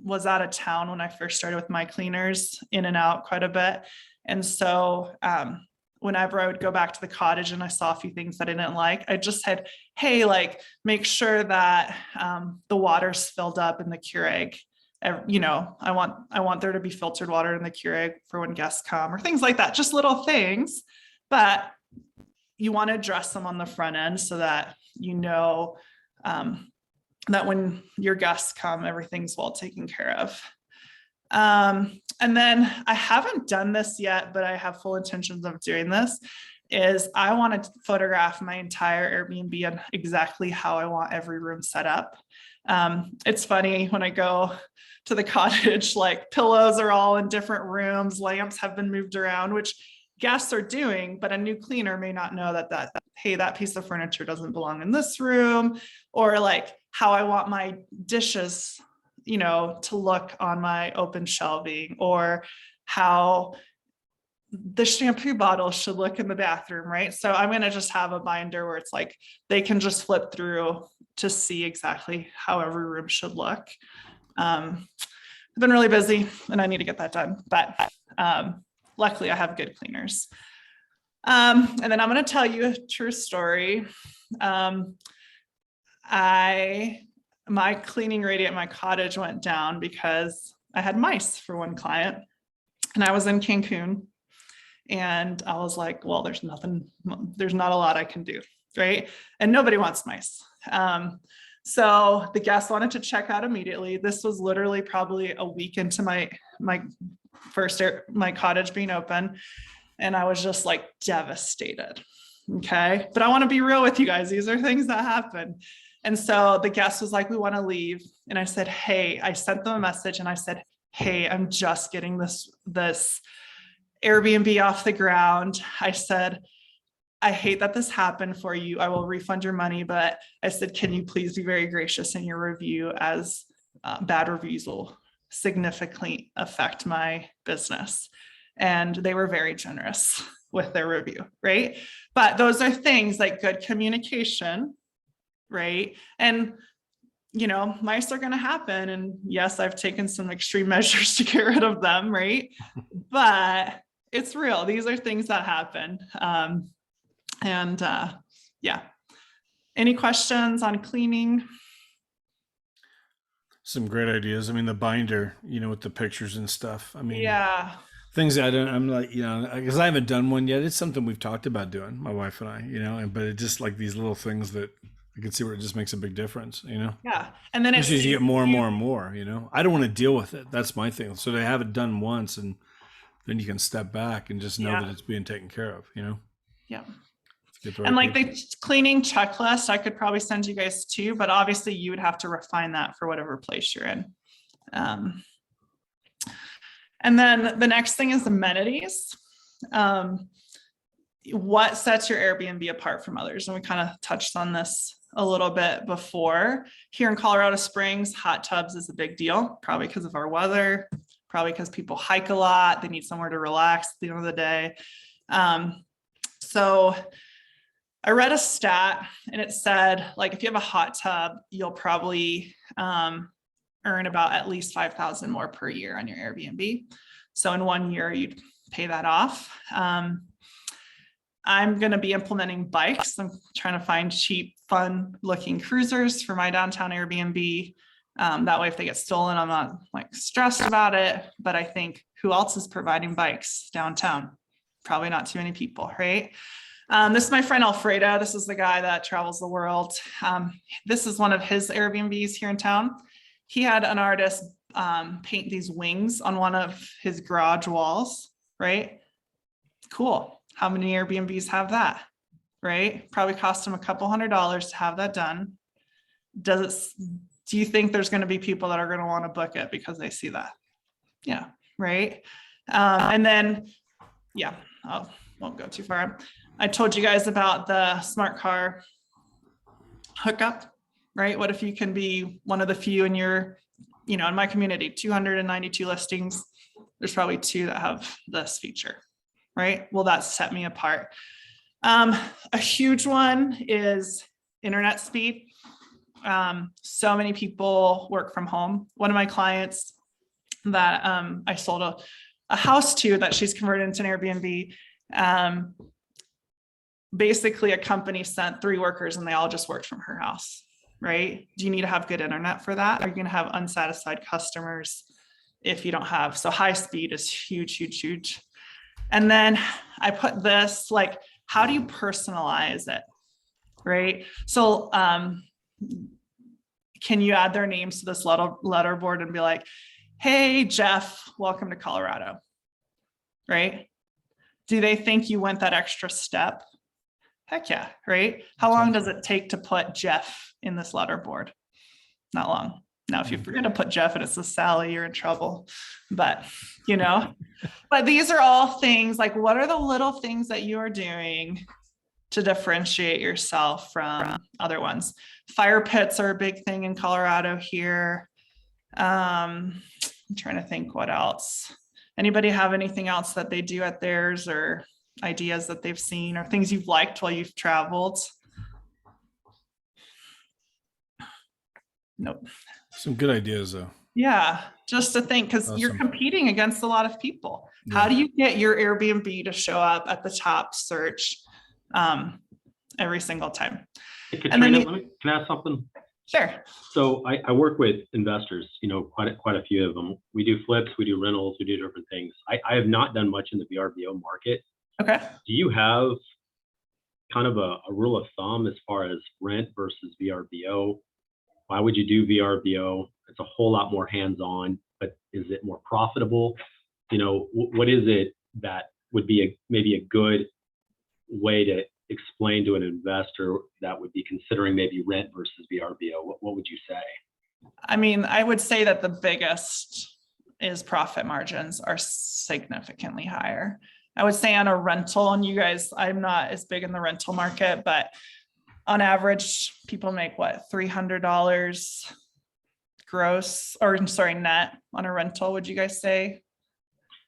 was out of town when I first started with my cleaners, in and out quite a bit. And so whenever I would go back to the cottage and I saw a few things that I didn't like, I just said, hey, like, make sure that the water's filled up in the Keurig. You know, I want there to be filtered water in the Keurig for when guests come, or things like that, just little things. But you want to address them on the front end so that you know that when your guests come, everything's well taken care of. And then I haven't done this yet, but I have full intentions of doing this, is I want to photograph my entire Airbnb and exactly how I want every room set up. It's funny when I go to the cottage, like pillows are all in different rooms, lamps have been moved around, which guests are doing, but a new cleaner may not know that hey, that piece of furniture doesn't belong in this room, or like how I want my dishes, you know, to look on my open shelving, or how the shampoo bottle should look in the bathroom, right? So I'm going to just have a binder where it's like they can just flip through to see exactly how every room should look. I've been really busy and I need to get that done, but luckily I have good cleaners. And then I'm going to tell you a true story. My cleaning rate at my cottage went down because I had mice for one client, and I was in Cancun, and I was like, well, there's not a lot I can do, right? And nobody wants mice. So the guests wanted to check out immediately. This was literally probably a week into my cottage being open. And I was just like devastated. Okay. But I want to be real with you guys. These are things that happen. And so the guest was like, we want to leave. And I said, hey, I sent them a message and I said, hey, I'm just getting this Airbnb off the ground. I said, I hate that this happened for you. I will refund your money. But I said, can you please be very gracious in your review, as bad reviews will significantly affect my business. And they were very generous with their review, right? But those are things like good communication, right? And, you know, mice are going to happen. And yes, I've taken some extreme measures to get rid of them, right? But it's real. These are things that happen. Yeah. Any questions on cleaning? Some great ideas. I mean, the binder, you know, with the pictures and stuff. I mean, yeah, things that I'm like, you know, because I haven't done one yet. It's something we've talked about doing, my wife and I, you know, but it's just like these little things that I can see where it just makes a big difference, you know? yeah. And then it's, you get more and more and more, you know? I don't want to deal with it. That's my thing. So to have it done once, and then you can step back and just know that it's being taken care of, you know? Yeah. And like the cleaning checklist, I could probably send you guys too, but obviously you would have to refine that for whatever place you're in. And then the next thing is amenities. What sets your Airbnb apart from others? And we kind of touched on this a little bit before. Here in Colorado Springs, hot tubs is a big deal, probably because of our weather, probably because people hike a lot. They need somewhere to relax at the end of the day. So I read a stat and it said, like, if you have a hot tub, you'll probably earn about at least $5,000 more per year on your Airbnb. So in 1 year, you'd pay that off. I'm going to be implementing bikes. I'm trying to find cheap, fun looking cruisers for my downtown Airbnb. That way, if they get stolen, I'm not like stressed about it. But I think, who else is providing bikes downtown? Probably not too many people, right? This is my friend Alfredo. This is the guy that travels the world. This is one of his Airbnbs here in town. He had an artist paint these wings on one of his garage walls, right? Cool. How many Airbnbs have that, right? Probably cost him a couple $100s to have that done. Do you think there's going to be people that are going to want to book it because they see that? Yeah, right. And then, yeah, I won't go too far. I told you guys about the smart car hookup, right? What if you can be one of the few in your, in my community, 292 listings, there's probably 2 that have this feature, right? Well, that set me apart. A huge one is internet speed. So many people work from home. One of my clients that I sold a house to that she's converted into an Airbnb, basically a company sent 3 workers and they all just worked from her house, right? Do you need to have good internet for that? Are you going to have unsatisfied customers if you don't have? So high speed is huge, huge, huge. And then I put this, like, how do you personalize it, right? So can you add their names to this letterboard and be like, hey, Jeff, welcome to Colorado, right? Do they think you went that extra step? Heck yeah, right? How long does it take to put Jeff in this letterboard? Not long. Now, if you forget to put Jeff and it's a Sally, you're in trouble. But, but these are all things like, what are the little things that you are doing to differentiate yourself from other ones? Fire pits are a big thing in Colorado here. I'm trying to think what else. Anybody have anything else that they do at theirs, or ideas that they've seen, or things you've liked while you've traveled? Nope. Some good ideas though. Yeah, just to think, because you're competing against a lot of people. Yeah. How do you get your Airbnb to show up at the top search every single time? Hey, Katrina, can I ask something? Sure. So I work with investors, quite a few of them. We do flips, we do rentals, we do different things. I have not done much in the VRBO market. Okay. Do you have kind of a rule of thumb as far as rent versus VRBO? Why would you do VRBO? It's a whole lot more hands-on, but is it more profitable? What is it that would be maybe a good way to explain to an investor that would be considering maybe rent versus VRBO? What would you say? I mean, I would say that the biggest is profit margins are significantly higher. I would say on a rental, and you guys, I'm not as big in the rental market, but on average, people make what, $300 gross, or sorry, net on a rental, would you guys say?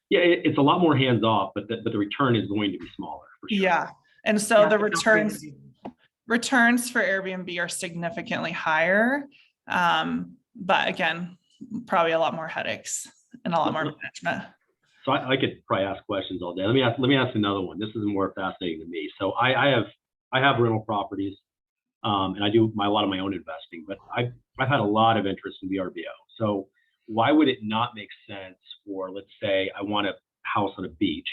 Yeah, it's a lot more hands off, but the return is going to be smaller for sure. Yeah. And so the returns for Airbnb are significantly higher. But again, probably a lot more headaches and a lot more management. So I could probably ask questions all day. Let me ask another one. This is more fascinating to me. So I have rental properties, and I do a lot of my own investing, but I've had a lot of interest in VRBO. So why would it not make sense for, let's say I want a house on a beach,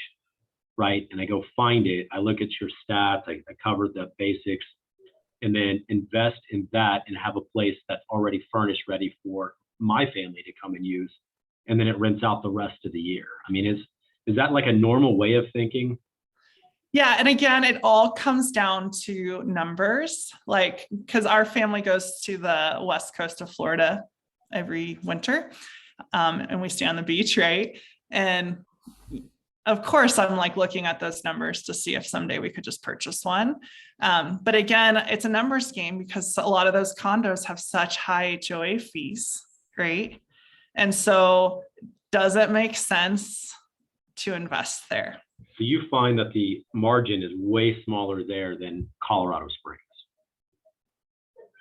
right? And I go find it, I look at your stats, I cover the basics, and then invest in that and have a place that's already furnished, ready for my family to come and use. And then it rents out the rest of the year. I mean, is that like a normal way of thinking? Yeah. And again, it all comes down to numbers, like, because our family goes to the west coast of Florida every winter, and we stay on the beach, right? And of course, I'm like looking at those numbers to see if someday we could just purchase one. But again, it's a numbers game because a lot of those condos have such high HOA fees, right? And so does it make sense to invest there? So you find that the margin is way smaller there than Colorado Springs?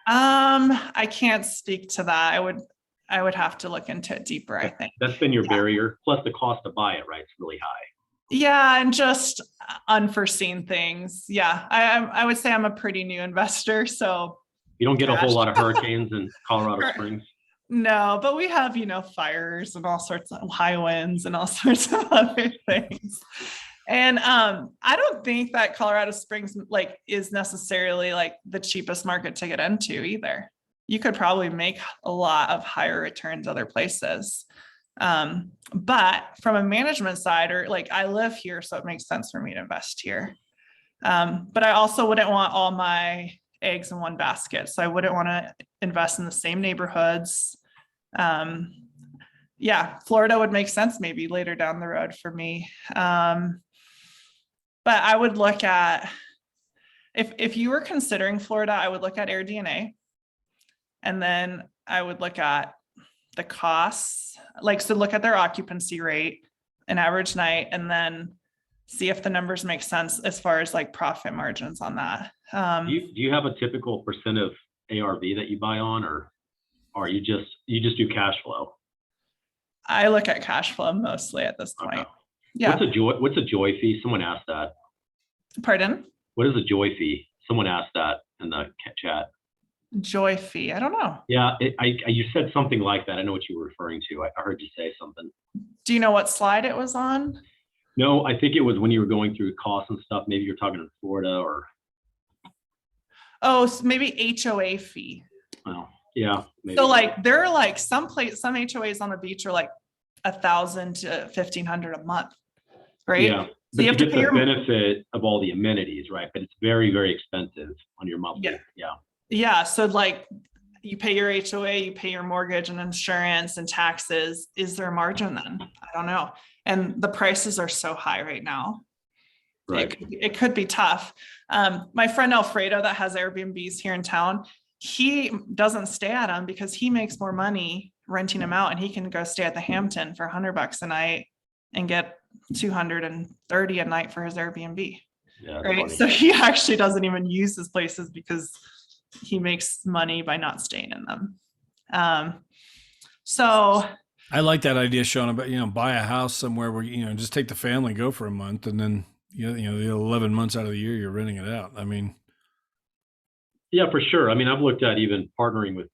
I can't speak to that. I would have to look into it deeper, I think. That's been your barrier. Plus the cost to buy it, right? It's really high. Yeah, and just unforeseen things. Yeah, I would say I'm a pretty new investor, so. You don't get a whole lot of hurricanes in Colorado Springs? No, but we have, fires and all sorts of high winds and all sorts of other things. And I don't think that Colorado Springs like is necessarily like the cheapest market to get into either. You could probably make a lot of higher returns other places. But from a management side, or like I live here, so it makes sense for me to invest here. But I also wouldn't want all my eggs in one basket. So I wouldn't want to invest in the same neighborhoods. Yeah, Florida would make sense maybe later down the road for me. But I would look at, if you were considering Florida, I would look at AirDNA. And then I would look at the costs, like, so look at their occupancy rate, an average night, and then see if the numbers make sense as far as like profit margins on that. Do you have a typical percent of ARV that you buy on, or you just do cash flow? I look at cash flow mostly at this point. Okay. Yeah. What's a joy fee? Someone asked that. Pardon? What is a joy fee? Someone asked that in the chat. Joy fee. I don't know. Yeah, you said something like that. I know what you were referring to. I heard you say something. Do you know what slide it was on? No, I think it was when you were going through costs and stuff. Maybe you're talking in Florida or. Oh, so maybe HOA fee. Well, yeah. Maybe. So like there are like some HOAs on the beach are like $1,000 to $1,500 a month, right? Yeah, So but you you have to get pay the benefit of all the amenities, right? But it's very, very expensive on your monthly. Yeah. Yeah. Yeah. So like you pay your HOA, you pay your mortgage and insurance and taxes. Is there a margin then? I don't know. And the prices are so high right now. Right. It could be tough. My friend Alfredo that has Airbnbs here in town, he doesn't stay at them because he makes more money renting them out, and he can go stay at the Hampton for $100 a night and get $230 a night for his Airbnb. Yeah. Right. Funny. So he actually doesn't even use his places because he makes money by not staying in them. So I like that idea, Sean, about, buy a house somewhere where, just take the family, go for a month, and then, the 11 months out of the year, you're renting it out. I mean. Yeah, for sure. I mean, I've looked at even partnering with,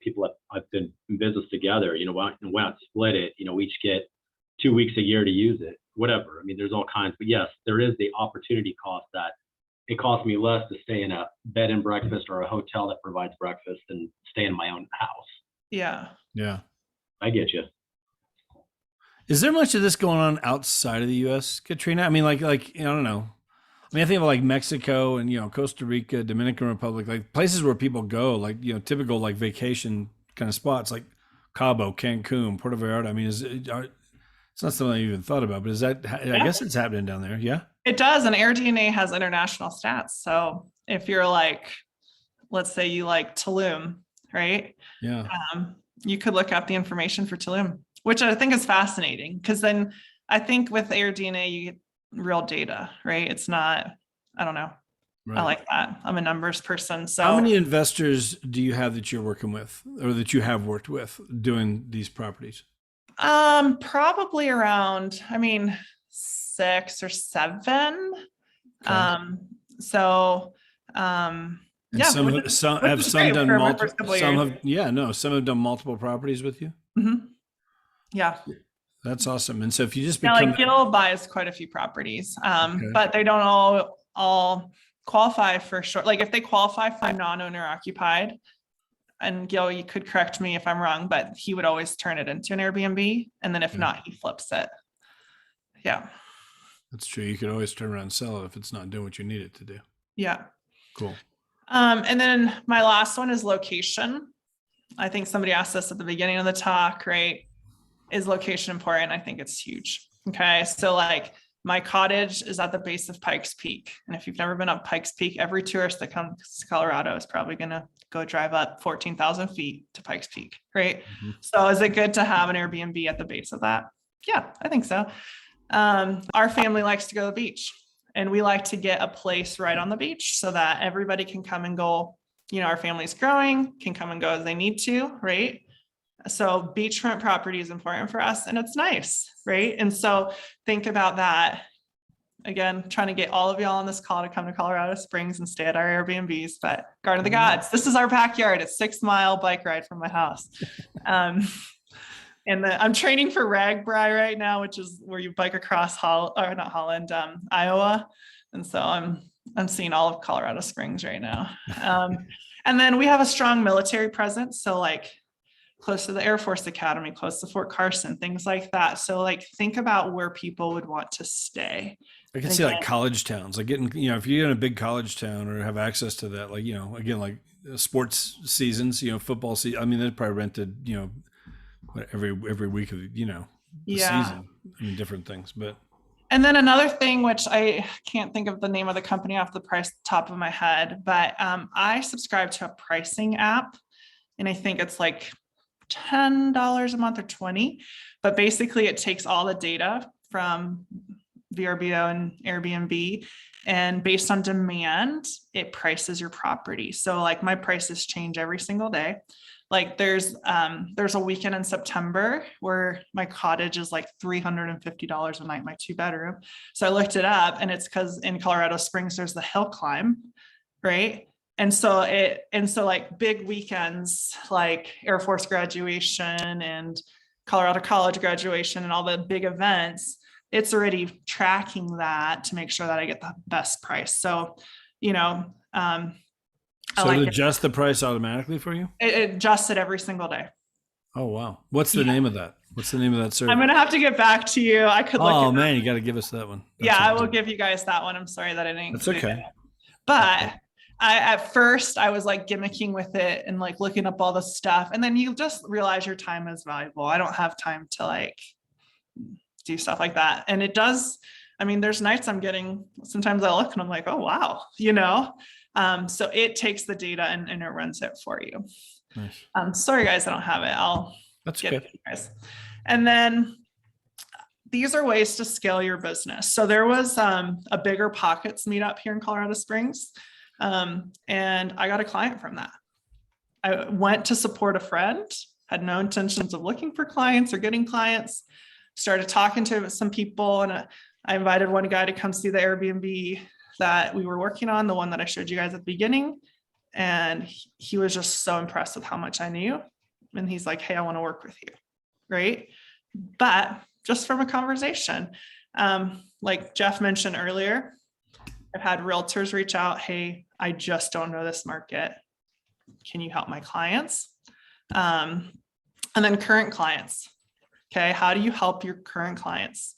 people that I've been in business together, why not split it, we each get 2 weeks a year to use it, whatever. I mean, there's all kinds, but yes, there is the opportunity cost that it costs me less to stay in a bed and breakfast or a hotel that provides breakfast than stay in my own house. yeah. Yeah. I get you. Is there much of this going on outside of the U.S., Katrina? I mean, like I don't know. I mean, I think of like Mexico and, Costa Rica, Dominican Republic, like places where people go, like, typical like vacation kind of spots like Cabo, Cancun, Puerto Vallarta. I mean, it's not something I even thought about, but is that, I guess it's happening down there. Yeah. It does. And AirDNA has international stats. So if you're like, let's say you like Tulum, right? Yeah. You could look up the information for Tulum, which I think is fascinating, because then I think with AirDNA, you get real data, right? It's not, I don't know. Right. I like that. I'm a numbers person. So how many investors do you have that you're working with, or that you have worked with doing these properties? Probably around, 6 or 7. Okay. Yeah, some have done multiple. Some have done multiple properties with you. Mm-hmm. Yeah, that's awesome. And so if you just become, like Gil buys quite a few properties, but they don't all qualify for short. Like if they qualify for non-owner occupied, and Gil, you could correct me if I'm wrong, but he would always turn it into an Airbnb, and then if not, he flips it. Yeah, that's true. You could always turn around and sell it if it's not doing what you need it to do. Yeah. Cool. And then my last one is location. I think somebody asked this at the beginning of the talk, right? Is location important? I think it's huge. Okay. So like my cottage is at the base of Pikes Peak. And if you've never been up Pikes Peak, every tourist that comes to Colorado is probably going to go drive up 14,000 feet to Pikes Peak. Right. Mm-hmm. So is it good to have an Airbnb at the base of that? Yeah, I think so. Our family likes to go to the beach, and we like to get a place right on the beach so that everybody can come and go. Our family's growing, can come and go as they need to, right? So beachfront property is important for us, and it's nice, right? And so think about that. Again, trying to get all of y'all on this call to come to Colorado Springs and stay at our Airbnbs, but Garden of the Gods, this is our backyard. It's 6-mile bike ride from my house. And I'm training for Ragbri right now, which is where you bike across Iowa. And so I'm seeing all of Colorado Springs right now. And then we have a strong military presence. So like close to the Air Force Academy, close to Fort Carson, things like that. So like think about where people would want to stay. I can see like college towns, like getting, if you're in a big college town or have access to that, like, again, like sports seasons, football season. I mean, they're probably rented, every week of, the season. I mean, different things, but. And then another thing, which I can't think of the name of the company off the top of my head, but I subscribe to a pricing app, and I think it's like $10 a month or $20, but basically it takes all the data from VRBO and Airbnb, and based on demand, it prices your property. So like my prices change every single day. Like there's a weekend in September where my cottage is like $350 a night, my 2-bedroom. So I looked it up, and it's because in Colorado Springs, there's the hill climb, right? And so like big weekends, like Air Force graduation and Colorado College graduation and all the big events, it's already tracking that to make sure that I get the best price. So, So it adjusts the price automatically for you? It adjusts it every single day. Oh, wow. What's the name of that? What's the name of that service? I'm going to have to get back to you. I could look. Oh, man, you got to give us that one. I will give you guys that one. I'm sorry that I didn't. That's okay. That. But at first I was like gimmicking with it and like looking up all the stuff. And then you just realize your time is valuable. I don't have time to like do stuff like that. And it does. I mean, there's nights sometimes I look and I'm like, oh, wow, so it takes the data and it runs it for you. Nice. Sorry, guys, I don't have it. That's get good. it, guys. And then these are ways to scale your business. So there was a Bigger Pockets meetup here in Colorado Springs. And I got a client from that. I went to support a friend, had no intentions of looking for clients or getting clients, started talking to some people, and I invited one guy to come see the Airbnb that we were working on, the one that I showed you guys at the beginning. And he was just so impressed with how much I knew. And he's like, hey, I want to work with you. Right. But just from a conversation, like Jeff mentioned earlier, I've had realtors reach out. Hey, I just don't know this market. Can you help my clients? And then current clients. Okay. How do you help your current clients?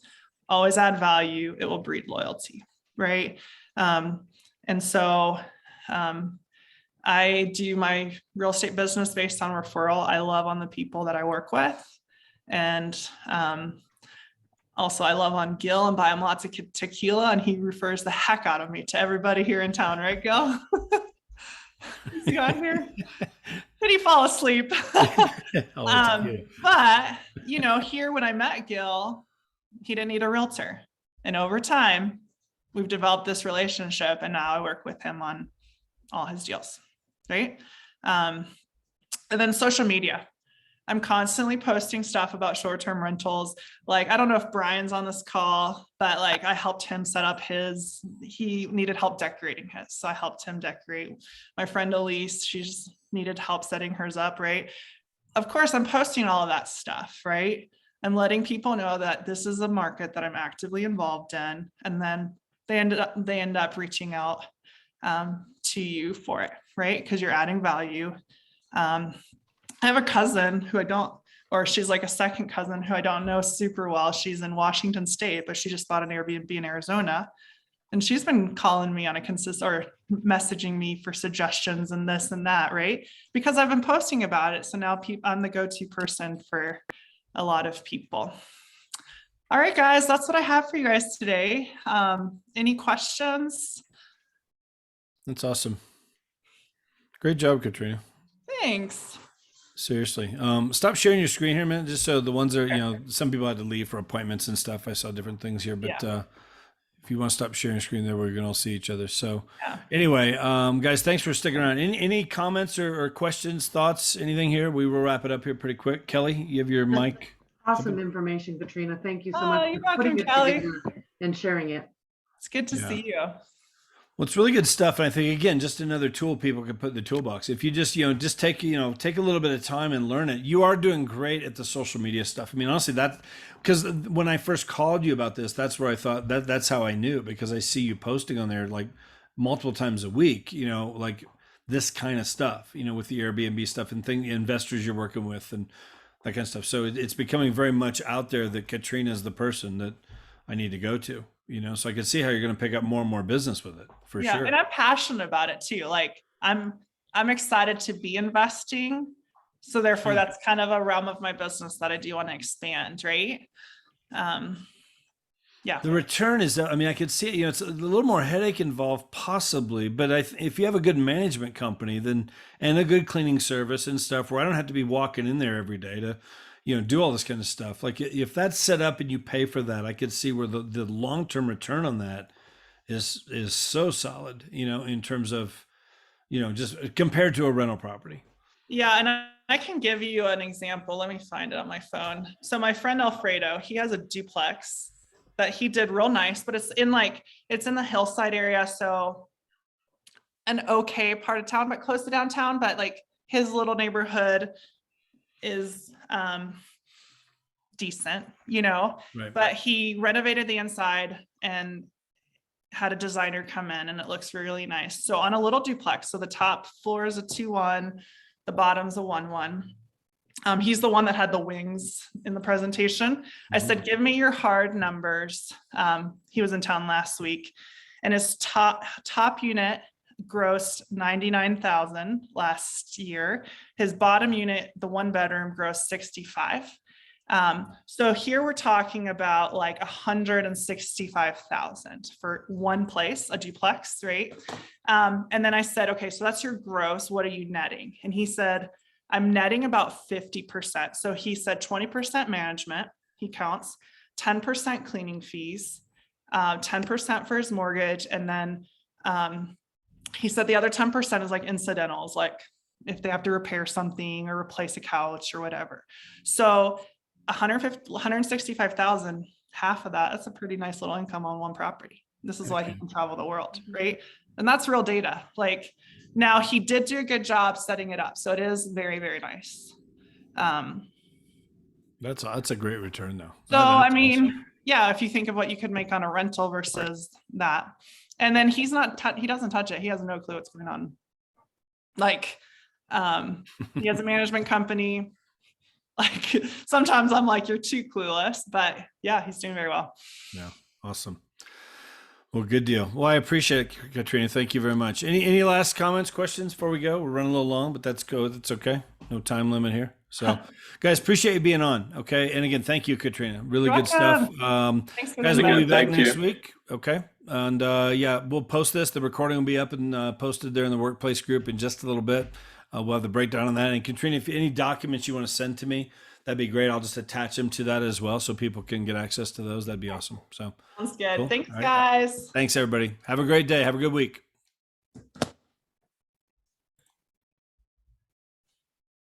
Always add value. It will breed loyalty. Right. And so I do my real estate business based on referral. I love on the people that I work with. And also I love on Gil and buy him lots of tequila, and he refers the heck out of me to everybody here in town. Right, Gil? Is he on here? Did he fall asleep? But, here when I met Gil, he didn't need a realtor. And over time, we've developed this relationship, and now I work with him on all his deals, right? And then social media. I'm constantly posting stuff about short-term rentals. Like, I don't know if Brian's on this call, but like I helped him set up he needed help decorating his. So I helped him decorate. My friend Elise, she's needed help setting hers up, right? Of course, I'm posting all of that stuff, right? I'm letting people know that this is a market that I'm actively involved in. And then they end up reaching out to you for it, right? Because you're adding value. I have a cousin who she's like a second cousin who I don't know super well. She's in Washington State, but she just bought an Airbnb in Arizona. And she's been calling me on or messaging me for suggestions and this and that, right? Because I've been posting about it. So now I'm the go-to person for a lot of people. All right, guys, that's what I have for you guys today. Any questions? That's awesome. Great job, Katrina. Thanks. Seriously. Stop sharing your screen here a minute, just so the ones that, some people had to leave for appointments and stuff. I saw different things here, but if you want to stop sharing your screen there, we're going to all see each other. So anyway, guys, thanks for sticking around. Any comments or questions, thoughts, anything here? We will wrap it up here pretty quick. Kelly, you have your mic. Awesome information, Katrina. Thank you so much you're for putting welcome, it Kelly. together and sharing it. It's good to see you. Well, it's really good stuff. And I think, again, just another tool people can put in the toolbox. If you just, just take, take a little bit of time and learn it. You are doing great at the social media stuff. I mean, honestly, because when I first called you about this, that's where I thought that's how I knew, because I see you posting on there like multiple times a week, like this kind of stuff, with the Airbnb stuff and investors you're working with and that kind of stuff. So it's becoming very much out there that Katrina is the person that I need to go to. So I can see how you're going to pick up more and more business with it for sure. And I'm passionate about it too. Like I'm excited to be investing. So therefore that's kind of a realm of my business that I do want to expand. Right. Yeah. The return is, I could see it, it's a little more headache involved possibly, but if you have a good management company and a good cleaning service and stuff where I don't have to be walking in there every day to, do all this kind of stuff. Like if that's set up and you pay for that, I could see where the long-term return on that is so solid, in terms of, just compared to a rental property. Yeah. And I can give you an example. Let me find it on my phone. So my friend Alfredo, he has a duplex that he did real nice, but it's in the hillside area. So an okay part of town, but close to downtown, but like his little neighborhood is decent, Right. But he renovated the inside and had a designer come in and it looks really nice. So on a little duplex, so the top floor is a 2-1, the bottom's a 1-1. He's the one that had the wings in the presentation. I said, give me your hard numbers. He was in town last week and his top unit grossed 99,000 last year. His bottom unit, the 1-bedroom, grossed 65. So here we're talking about like 165,000 for one place, a duplex, right? And then I said, okay, so that's your gross. What are you netting? And he said, I'm netting about 50%. So he said 20% management, he counts, 10% cleaning fees, 10% for his mortgage. And then he said the other 10% is like incidentals, like if they have to repair something or replace a couch or whatever. So 165,000, half of that's a pretty nice little income on one property. This is why he can travel the world, right? And that's real data. Like now he did do a good job setting it up. So it is very, very nice. That's a great return though. So, awesome. Yeah, if you think of what you could make on a rental versus that, and then he doesn't touch it. He has no clue what's going on. Like, he has a management company. Like sometimes I'm like, you're too clueless, but yeah, he's doing very well. Yeah. Awesome. Well, good deal. Well, I appreciate it, Katrina. Thank you very much. Any last comments, questions before we go? We're running a little long, but that's good. That's okay. No time limit here. So guys, appreciate you being on. Okay. And again, thank you, Katrina. Really good stuff. Thanks for guys, we'll be back next week. Okay. And yeah, we'll post this. The recording will be up and posted there in the workplace group in just a little bit. We'll have the breakdown on that. And Katrina, if any documents you want to send to me, that'd be great. I'll just attach them to that as well so people can get access to those. That'd be awesome. So sounds good. Cool. Thanks, All right. guys. Thanks, everybody. Have a great day. Have a good week.